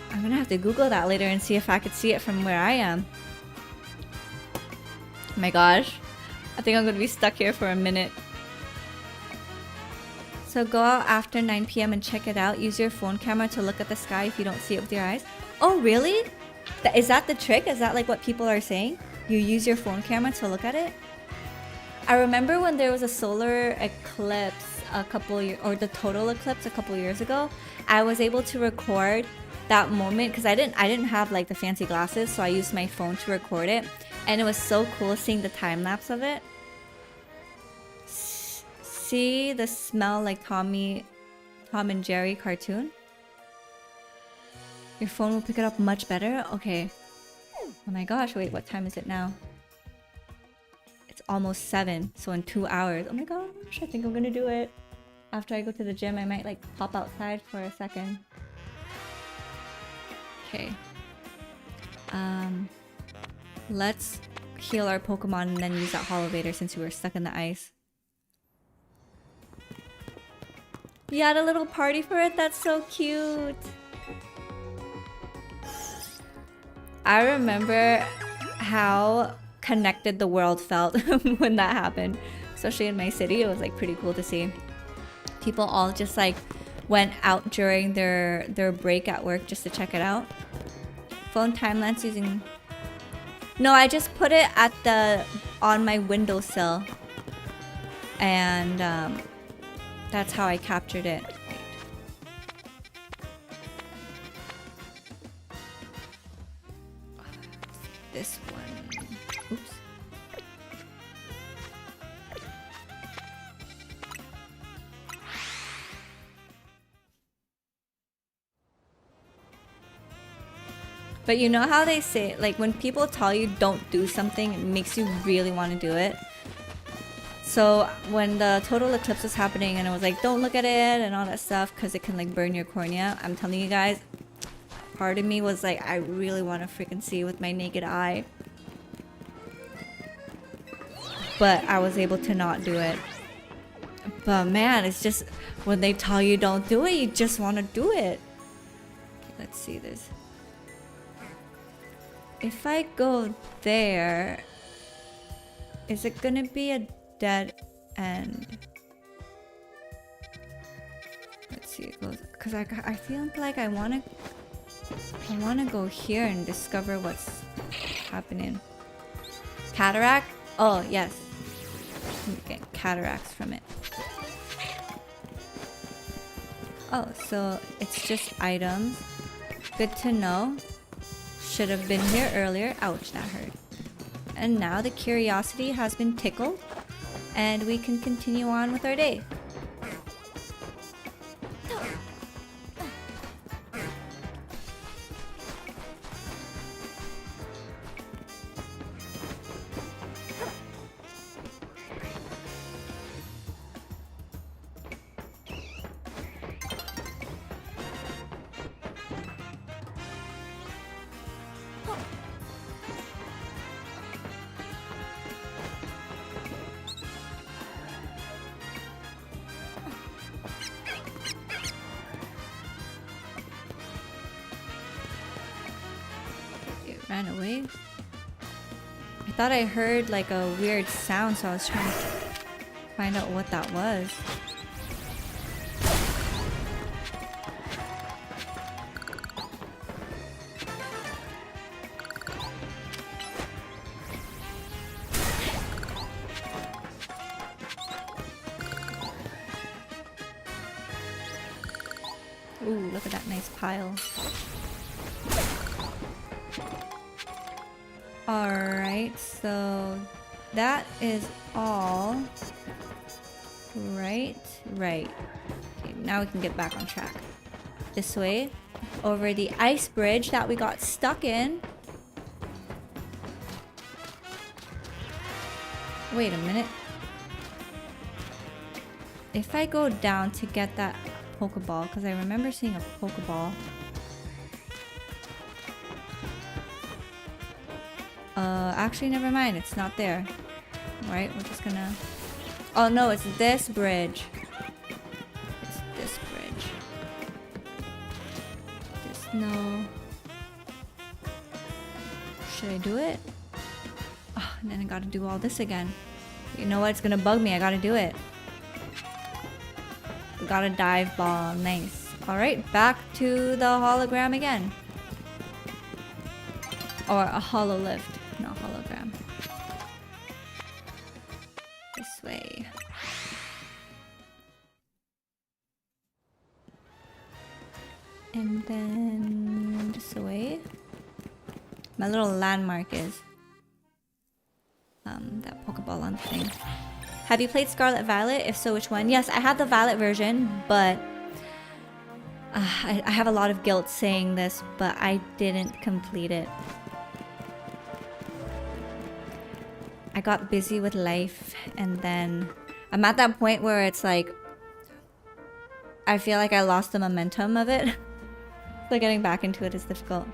I'm gonna have to Google that later and see if I could see it from where I am. Oh my gosh. I think I'm gonna be stuck here for a minute. So go out after 9 p.m. and check it out. Use your phone camera to look at the sky if you don't see it with your eyes. Oh, really? Is that the trick? Is that like what people are saying? You use your phone camera to look at it? I remember when there was a solar eclipse a couple years, or the total eclipse a couple years ago, I was able to record that moment because I didn't have like the fancy glasses, so I used my phone to record it, and it was so cool seeing the time lapse of it. See the smell like Tom and Jerry cartoon? Your phone will pick it up much better? Okay. Oh my gosh, wait, what time is it now? It's almost 7, so in 2 hours. Oh my gosh, I think I'm gonna do it. After I go to the gym, I might like pop outside for a second. Okay. Let's heal our Pokemon and then use that Holovator since we were stuck in the ice. You had a little party for it? That's so cute. I remember how connected the world felt when that happened. Especially in my city, it was like pretty cool to see. People all just like went out during their break at work just to check it out. Phone time lapse using... No, I just put it at on my windowsill. And that's how I captured it. This one. Oops. But you know how they say, like when people tell you don't do something, it makes you really want to do it. So when the total eclipse was happening and it was like, don't look at it and all that stuff because it can like burn your cornea. I'm telling you guys, part of me was like, I really want to freaking see with my naked eye. But I was able to not do it. But man, it's just when they tell you don't do it, you just want to do it. Okay, let's see this. if I go there, is it gonna be a dead end? Let's see, it goes, because I feel like I wanna go here and discover what's happening. Cataract? Oh yes, I'm getting cataracts from it. Oh, so it's just items. Good to know. Should have been here earlier. Ouch, that hurt. And now the curiosity has been tickled, and we can continue on with our day. Ran away. I thought I heard like a weird sound, so I was trying to find out what that was. Ooh, look at that nice pile. Alright, so that is all. Right. Okay, now we can get back on track. This way, over the ice bridge that we got stuck in. Wait a minute. If I go down to get that Pokeball, because I remember seeing a Pokeball. Actually, never mind. It's not there. Alright, we're just gonna... Oh no, it's this bridge. It's this bridge. There's no... Should I do it? Oh, and then I gotta do all this again. You know what? It's gonna bug me. I gotta do it. We got a dive ball. Nice. Alright, back to the hologram again. Or a hollow lift. Not hologram. This way. And then this way. My little landmark is that Pokeball on the thing. Have you played Scarlet Violet? If so, which one? Yes, I had the Violet version, but I have a lot of guilt saying this, but I didn't complete it. I got busy with life, and then I'm at that point where it's like I feel like I lost the momentum of it. So getting back into it is difficult.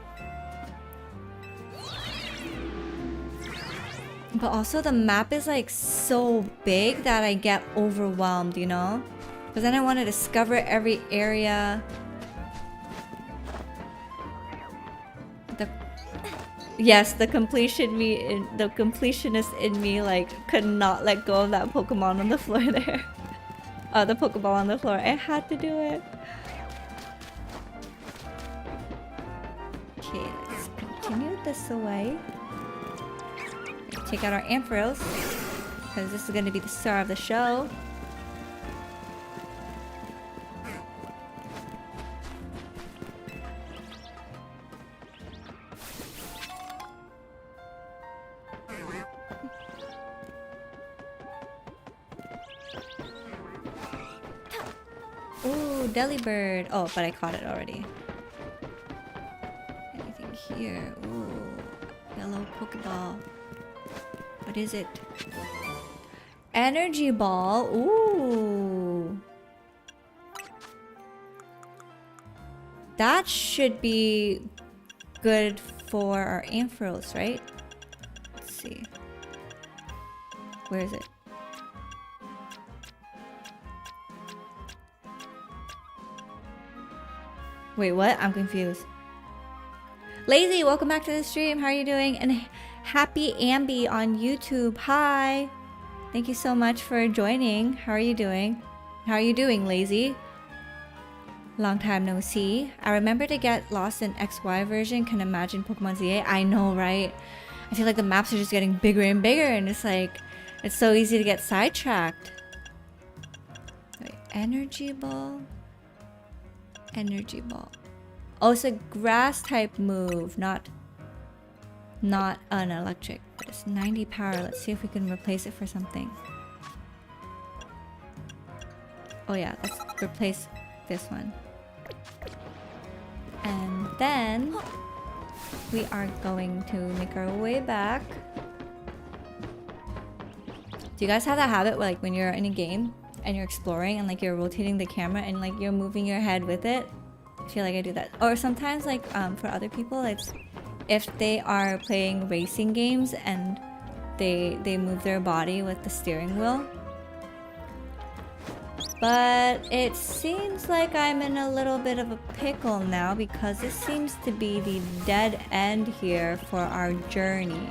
But also the map is like so big that I get overwhelmed, you know? Because then I want to discover every area. Yes, the completionist in me like could not let go of that Pokemon on the floor there. The Pokeball on the floor. I had to do it. Okay, let's continue this way. Take out our Ampharos, because this is going to be the star of the show. Ooh, Delibird. Oh, but I caught it already. Anything here? Ooh, yellow Pokeball. What is it? Energy Ball. Ooh. That should be good for our Ampharos, right? Let's see. Where is it? Wait, what? I'm confused. Lazy, welcome back to the stream. How are you doing? And happy Ambi on YouTube. Hi. Thank you so much for joining. How are you doing? How are you doing, Lazy? Long time no see. I remember to get lost in XY version. Can imagine Pokemon ZA. I know, right? I feel like the maps are just getting bigger and bigger, and it's like, it's so easy to get sidetracked. Wait, energy ball? Energy ball. Oh, it's a grass type move, not an electric. But it's 90 power. Let's see if we can replace it for something. Oh yeah, let's replace this one. And then we are going to make our way back. Do you guys have that habit where, like, when you're in a game and you're exploring and like you're rotating the camera and like you're moving your head with it? I feel like I do that. Or sometimes, like, for other people, it's if they are playing racing games and they move their body with the steering wheel. But it seems like I'm in a little bit of a pickle now because this seems to be the dead end here for our journey.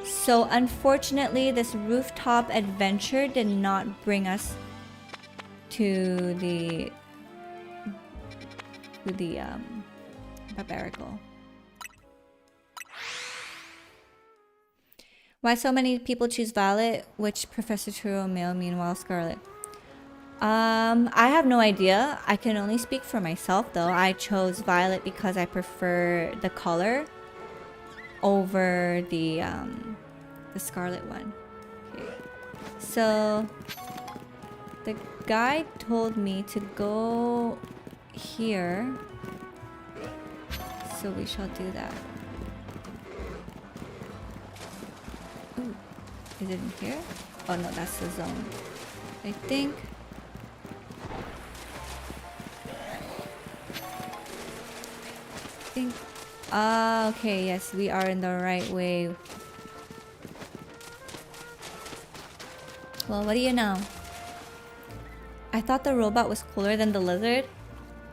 So unfortunately, this rooftop adventure did not bring us to the Barbarical. Why so many people choose Violet? Which Professor Truro male, meanwhile Scarlet? I have no idea. I can only speak for myself though. I chose Violet because I prefer the color over the Scarlet one. Okay. So the guy told me to go here. So we shall do that. Ooh, is it in here? Oh no, that's the zone. I think. Okay, yes, we are in the right way. Well, what do you know? I thought the robot was cooler than the lizard.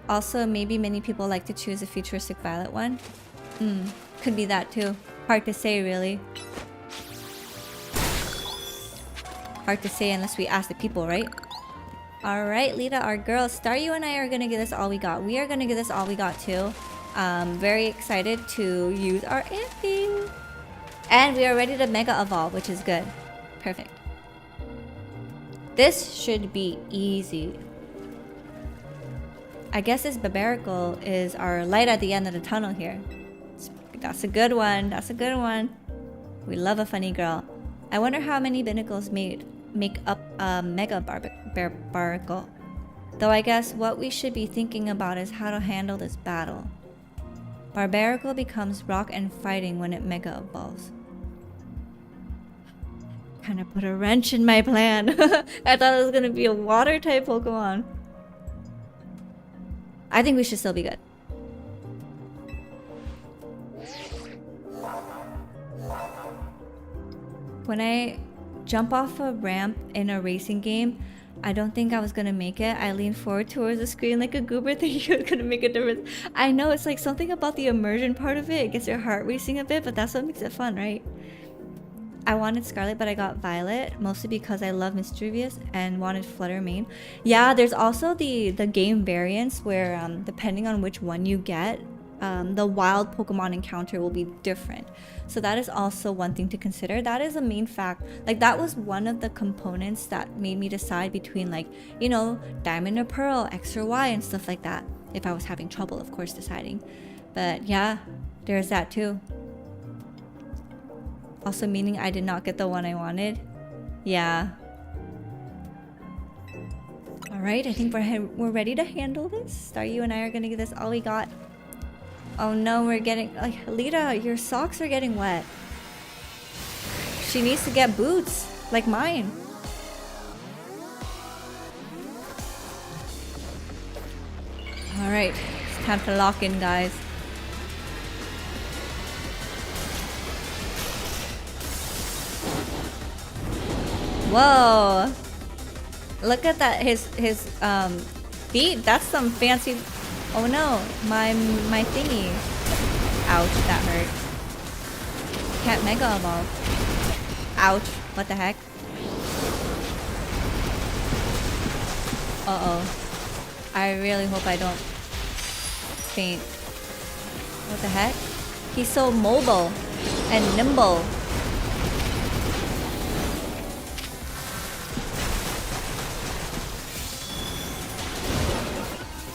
Also, maybe many people like to choose a futuristic Violet one. Could be that too. Hard to say, really. Hard to say unless we ask the people, right? Alright, Lita, our girl. Star, you and I are gonna give this all we got. We are gonna give this all we got too. Very excited to use our Amphi. And we are ready to Mega Evolve, which is good. Perfect. This should be easy. I guess this Barbarical is our light at the end of the tunnel here. That's a good one. That's a good one. We love a funny girl. I wonder how many Binnacles make up a Mega Barbarical. Though I guess what we should be thinking about is how to handle this battle. Barbarical becomes rock and fighting when it Mega Evolves. Kind of put a wrench in my plan. I thought it was gonna be a water type Pokemon. I think we should still be good. When I jump off a ramp in a racing game, I don't think I was gonna make it. I leaned forward towards the screen like a goober thinking it was gonna make a difference. I know, it's like something about the immersion part of it. It gets your heart racing a bit, but that's what makes it fun, right? I wanted Scarlet, but I got Violet, mostly because I love Mischievous and wanted Flutter Mane. Yeah, there's also the game variants where, depending on which one you get, the wild Pokemon encounter will be different. So that is also one thing to consider. That is a main fact. Like, that was one of the components that made me decide between, like, you know, Diamond or Pearl, X or Y, and stuff like that. If I was having trouble, of course, deciding. But yeah, there's that too. Also meaning I did not get the one I wanted. Yeah. Alright, I think we're ready to handle this. Star, you and I are gonna give this all we got. Oh no, we're getting... like, Lita, your socks are getting wet. She needs to get boots, like mine. Alright, it's time to lock in, guys. Whoa! Look at that, his feet? That's some fancy... Oh no, my thingy. Ouch, that hurt. Can't Mega Evolve. Ouch, what the heck? Uh-oh. I really hope I don't faint. What the heck? He's so mobile and nimble.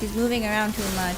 He's moving around too much.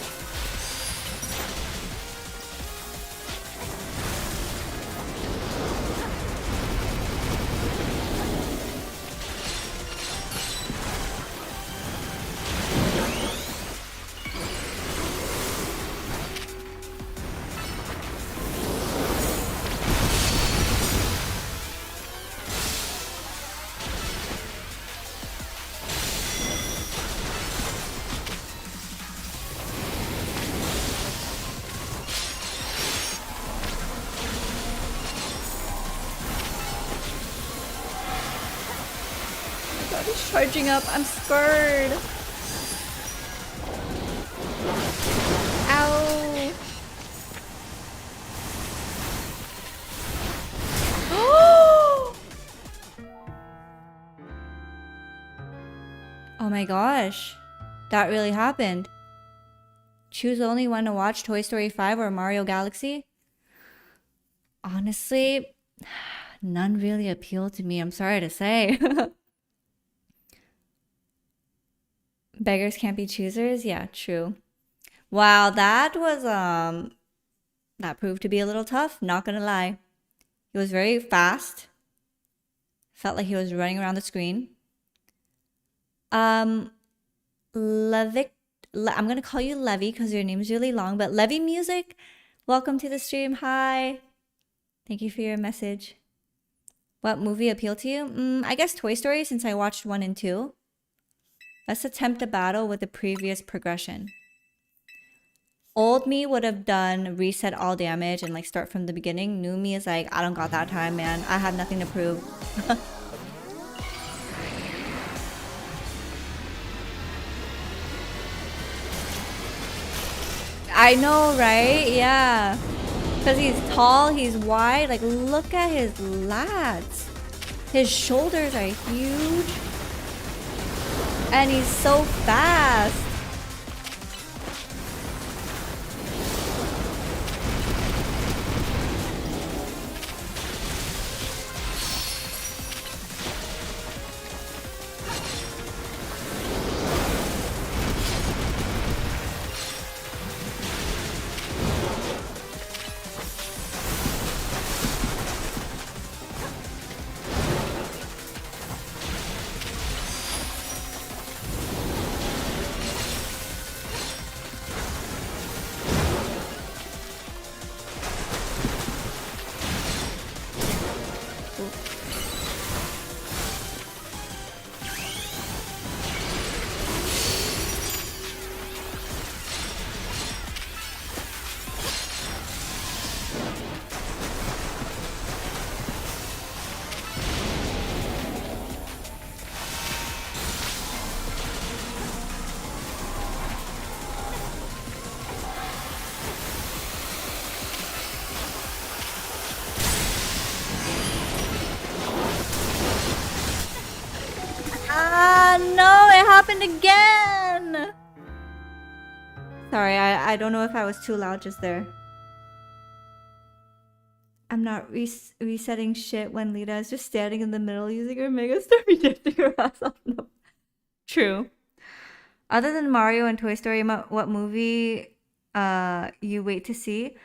He's charging up. I'm scared. Ow. Oh my gosh. That really happened. Choose only one to watch, Toy Story 5 or Mario Galaxy? Honestly, none really appeal to me. I'm sorry to say. Beggars can't be choosers? Yeah, true. Wow, that was that proved to be a little tough, not gonna lie. He was very fast. Felt like he was running around the screen. Levic, I'm gonna call you Levy because your name's really long, but Levy Music, welcome to the stream. Hi. Thank you for your message. What movie appealed to you? I guess Toy Story, since I watched 1 and 2. Let's attempt a battle with the previous progression. Old me would have done reset all damage and like start from the beginning. New me is like, I don't got that time, man. I have nothing to prove. I know, right? Yeah. Because he's tall, he's wide. Like, look at his lats. His shoulders are huge. And he's so fast. No, it happened again. Sorry, I don't know if I was too loud just there. I'm not resetting shit when Lita is just standing in the middle using her Mega Star rejecting her ass off. No. True. Other than Mario and Toy Story, what movie you wait to see?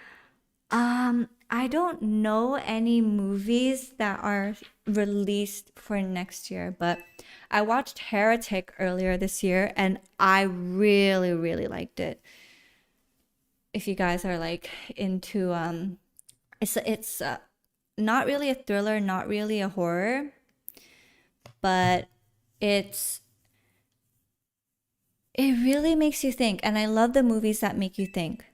I don't know any movies that are released for next year, but I watched Heretic earlier this year and I really, really liked it. If you guys are like into it's not really a thriller, not really a horror, but it really makes you think, and I love the movies that make you think.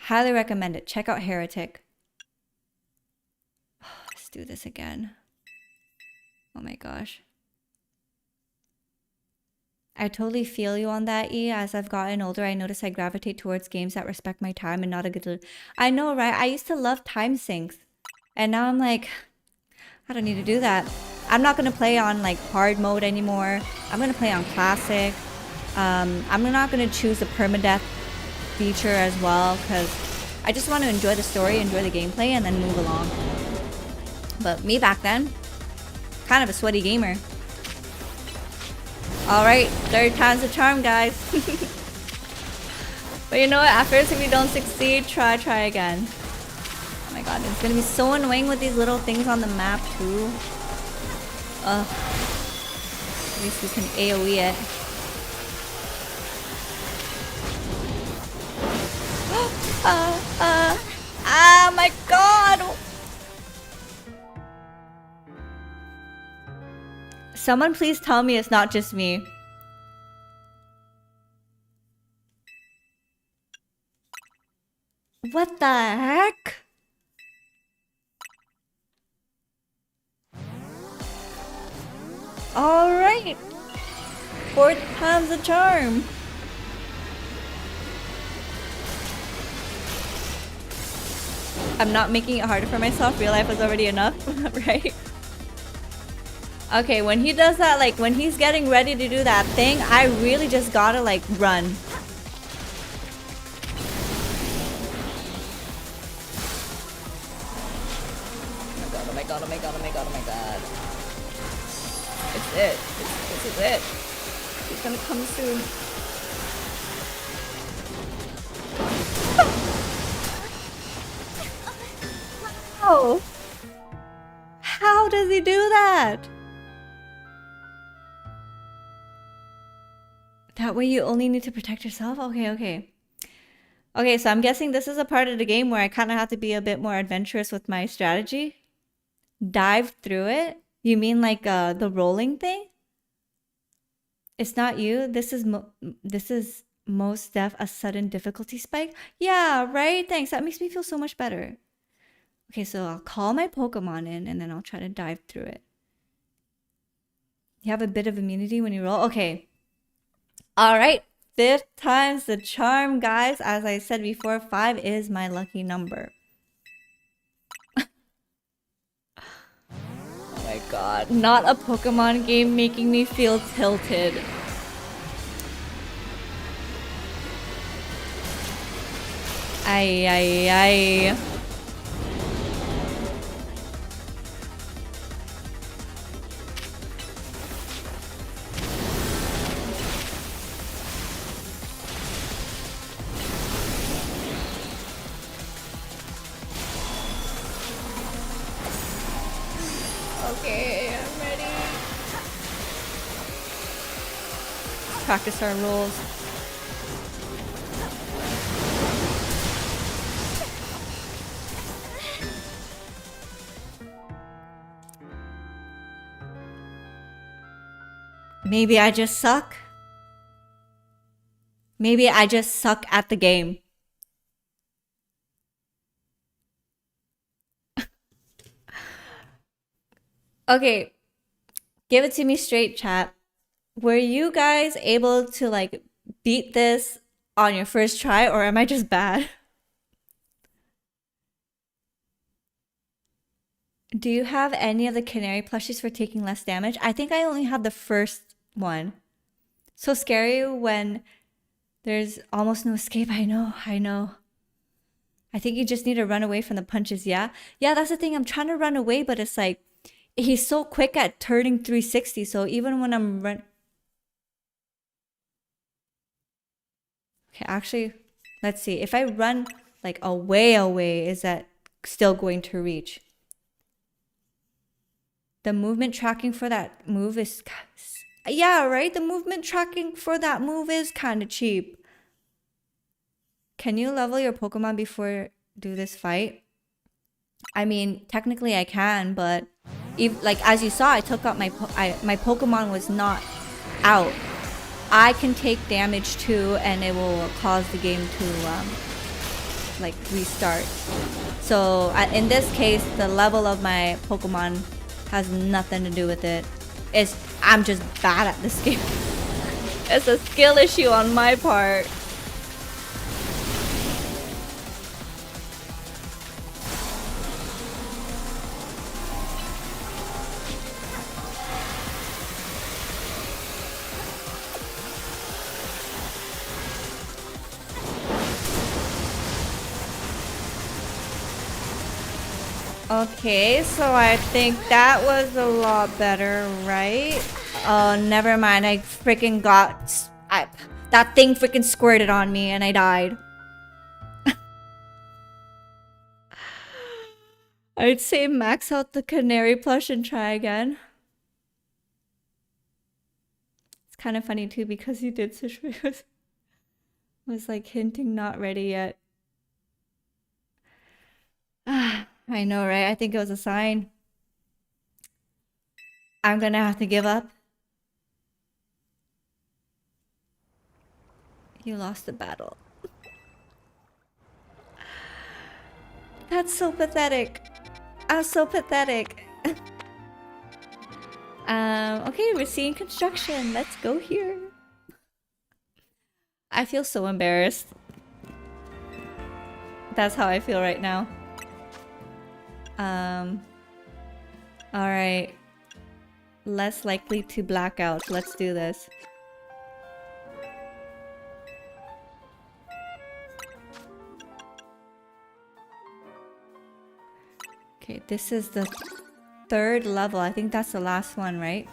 Highly recommend it. Check out Heretic. Let's do this again. Oh my gosh. I totally feel you on that, E. As I've gotten older, I notice I gravitate towards games that respect my time and not a good. I know, right? I used to love time sinks. And now I'm like, I don't need to do that. I'm not gonna play on like hard mode anymore. I'm gonna play on classic. I'm not gonna choose the permadeath feature as well because I just want to enjoy the story, enjoy the gameplay, and then move along. But me back then, kind of a sweaty gamer. Alright, third time's the charm, guys. But you know what? At first, if you don't succeed, try again. Oh my god, it's gonna be so annoying with these little things on the map, too. Ugh. At least we can AoE it. My god! Someone please tell me it's not just me. What the heck? Alright. Fourth time's a charm. I'm not making it harder for myself. Real life was already enough, right? Okay, when he does that, like when he's getting ready to do that thing, I really just gotta like run. Oh my god, oh my god, oh my god, oh my god, oh my god. It's it. This is it. He's gonna come soon. How? How does he do that? That way you only need to protect yourself? Okay. Okay, so I'm guessing this is a part of the game where I kind of have to be a bit more adventurous with my strategy. Dive through it? You mean like the rolling thing? It's not you? This is most def a sudden difficulty spike? Yeah, right? Thanks. That makes me feel so much better. Okay, so I'll call my Pokemon in and then I'll try to dive through it. You have a bit of immunity when you roll? Okay. Alright. 5th time's the charm, guys. As I said before, 5 is my lucky number. Oh my god. Not a Pokemon game making me feel tilted. Ay. Okay, I'm ready. Practice our rolls. Maybe I just suck. Maybe I just suck at the game. Okay, give it to me straight, chat. Were you guys able to like beat this on your first try, or am I just bad? Do you have any of the canary plushies for taking less damage? I think I only have the first one. So scary when there's almost no escape. I know. I think you just need to run away from the punches, yeah? Yeah, that's the thing. I'm trying to run away, but it's like he's so quick at turning 360, so even when I'm Okay, actually, let's see. If I run like away, is that still going to reach? The movement tracking for that move is... Yeah, right? The movement tracking for that move is kind of cheap. Can you level your Pokemon before do this fight? I mean, technically I can, but like as you saw, I took out my Pokemon was not out. I can take damage too, and it will cause the game to like restart. So in this case, the level of my Pokemon has nothing to do with it. I'm just bad at this game. It's a skill issue on my part. Okay, so I think that was a lot better, right? Oh, never mind. I freaking got... that thing freaking squirted on me and I died. I'd say max out the canary plush and try again. It's kind of funny too because he did was like hinting not ready yet. I know, right? I think it was a sign. I'm gonna have to give up. You lost the battle. That's so pathetic. I'm so pathetic. Okay, we're seeing construction. Let's go here. I feel so embarrassed. That's how I feel right now. Alright. Less likely to black out. Let's do this. Okay, this is the third level. I think that's the last one, right?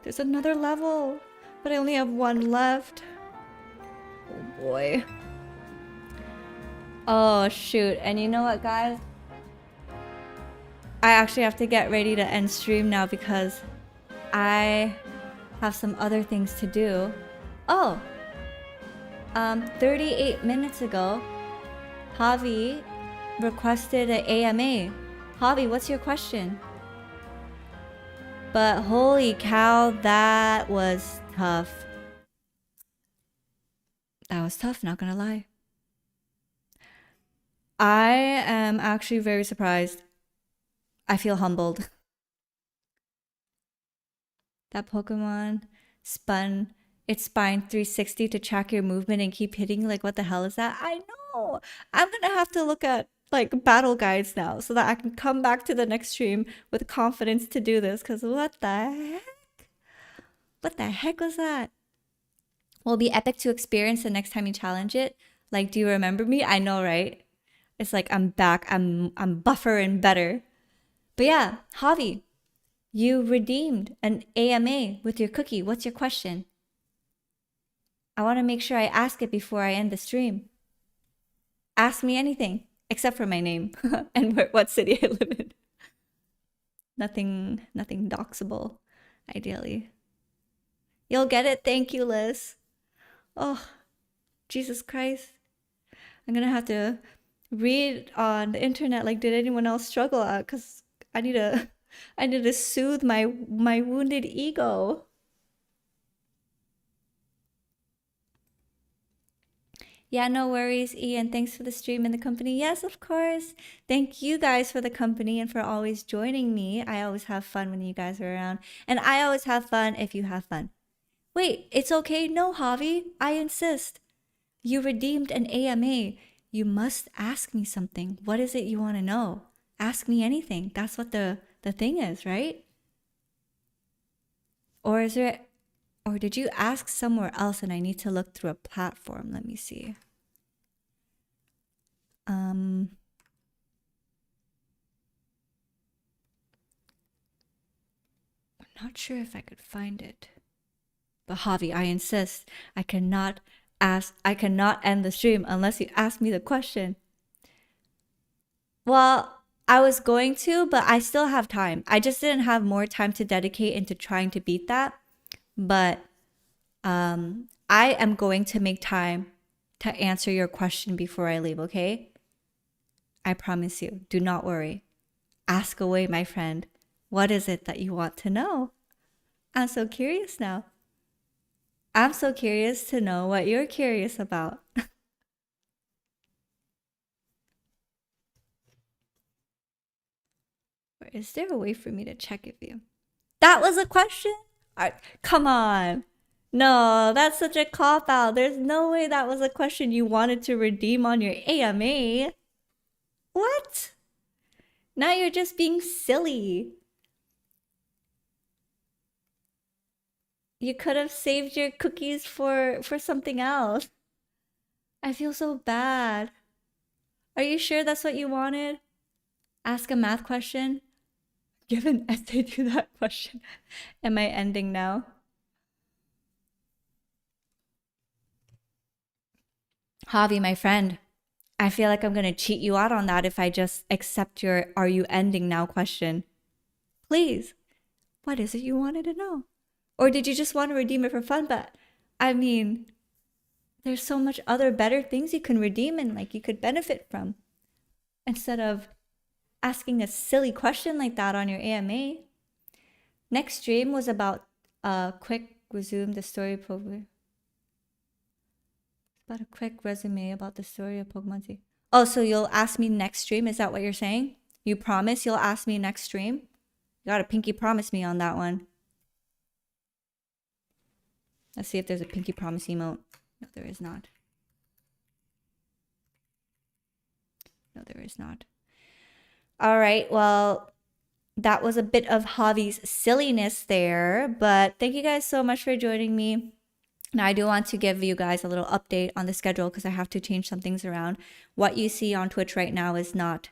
There's another level, but I only have one left. Oh boy. Oh shoot, and you know what, guys? I actually have to get ready to end stream now because I have some other things to do. Oh! 38 minutes ago, Javi requested an AMA. Javi, what's your question? But holy cow, that was tough. That was tough, not gonna lie. I am actually very surprised. I feel humbled. That Pokemon spun its spine 360 to track your movement and keep hitting. Like, what the hell is that? I know! I'm gonna have to look at like battle guides now so that I can come back to the next stream with confidence to do this. Because what the heck? What the heck was that? Will be epic to experience the next time you challenge it. Like, do you remember me? I know, right? It's like I'm back. I'm buffer and better. But yeah, Javi, you redeemed an AMA with your cookie. What's your question? I want to make sure I ask it before I end the stream. Ask me anything except for my name and what city I live in. Nothing doxable, ideally. You'll get it. Thank you, Liz. Oh, Jesus Christ. I'm gonna have to read on the internet like, did anyone else struggle out? Because I need to soothe my wounded ego. Yeah, no worries, Ian. Thanks for the stream and the company. Yes, of course. Thank you guys for the company and for always joining me. I always have fun when you guys are around. And I always have fun if you have fun. Wait, it's okay? No, Javi. I insist. You redeemed an AMA. You must ask me something. What is it you want to know? Ask me anything. That's what the thing is, right? Or is there... Or did you ask somewhere else and I need to look through a platform? Let me see. I'm not sure if I could find it. But Javi, I insist. I cannot end the stream unless you ask me the question. Well, I was going to, but I still have time. I just didn't have more time to dedicate into trying to beat that. But I am going to make time to answer your question before I leave, okay? I promise you. Do not worry. Ask away, my friend. What is it that you want to know? I'm so curious now. I'm so curious to know what you're curious about. Is there a way for me to check if you... That was a question? Come on. No, that's such a cop out. There's no way that was a question you wanted to redeem on your AMA. What? Now you're just being silly. You could have saved your cookies for something else. I feel so bad. Are you sure that's what you wanted? Ask a math question? Give an essay to that question. Am I ending now? Javi, my friend, I feel like I'm gonna cheat you out on that if I just accept your "are you ending now" question. Please, what is it you wanted to know? Or did you just want to redeem it for fun? But I mean, there's so much other better things you can redeem and like you could benefit from instead of asking a silly question like that on your AMA. Next stream was about quick resume the story of Pokemon. About a quick resume about the story of Pokemon Z. Oh, so you'll ask me next stream? Is that what you're saying? You promise you'll ask me next stream? You gotta pinky promise me on that one. Let's see if there's a pinky promise emote. No, there is not. No, there is not. All right, well, that was a bit of Javi's silliness there, but thank you guys so much for joining me. Now, I do want to give you guys a little update on the schedule because I have to change some things around. What you see on Twitch right now is not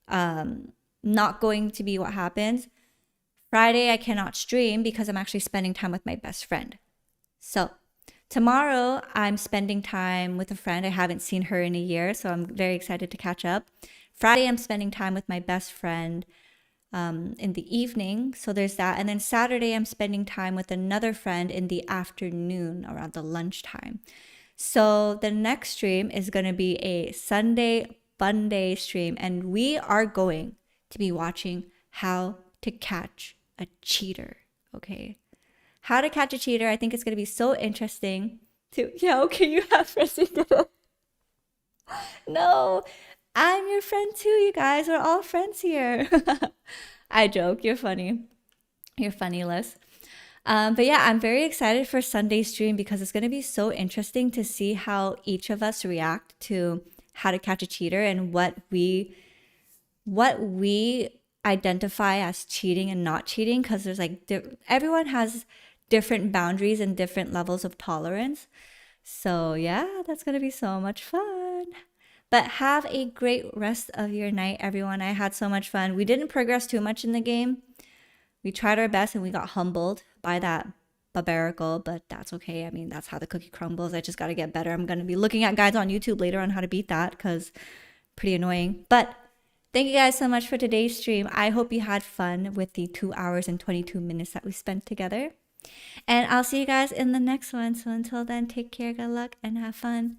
going to be what happens. Friday, I cannot stream because I'm actually spending time with my best friend. So tomorrow, I'm spending time with a friend. I haven't seen her in a year, so I'm very excited to catch up. Friday, I'm spending time with my best friend in the evening. So there's that. And then Saturday, I'm spending time with another friend in the afternoon around the lunchtime. So the next stream is going to be a Sunday fun day stream. And we are going to be watching How to Catch a Cheater. Okay. How to Catch a Cheater. I think it's going to be so interesting to... Yeah, okay, you have President. No, I'm your friend too, you guys. We're all friends here. I joke. You're funny. You're funny, Liz. But yeah, I'm very excited for Sunday's stream because it's going to be so interesting to see how each of us react to How to Catch a Cheater and what we identify as cheating and not cheating, because there's like everyone has different boundaries and different levels of tolerance. So yeah, that's going to be so much fun. But have a great rest of your night, everyone. I had so much fun. We didn't progress too much in the game. We tried our best and we got humbled by that Barbarical, but that's okay. I mean, that's how the cookie crumbles. I just got to get better. I'm going to be looking at guides on YouTube later on how to beat that because pretty annoying. But thank you guys so much for today's stream. I hope you had fun with the 2 hours and 22 minutes that we spent together. And I'll see you guys in the next one. So until then, take care, good luck, and have fun.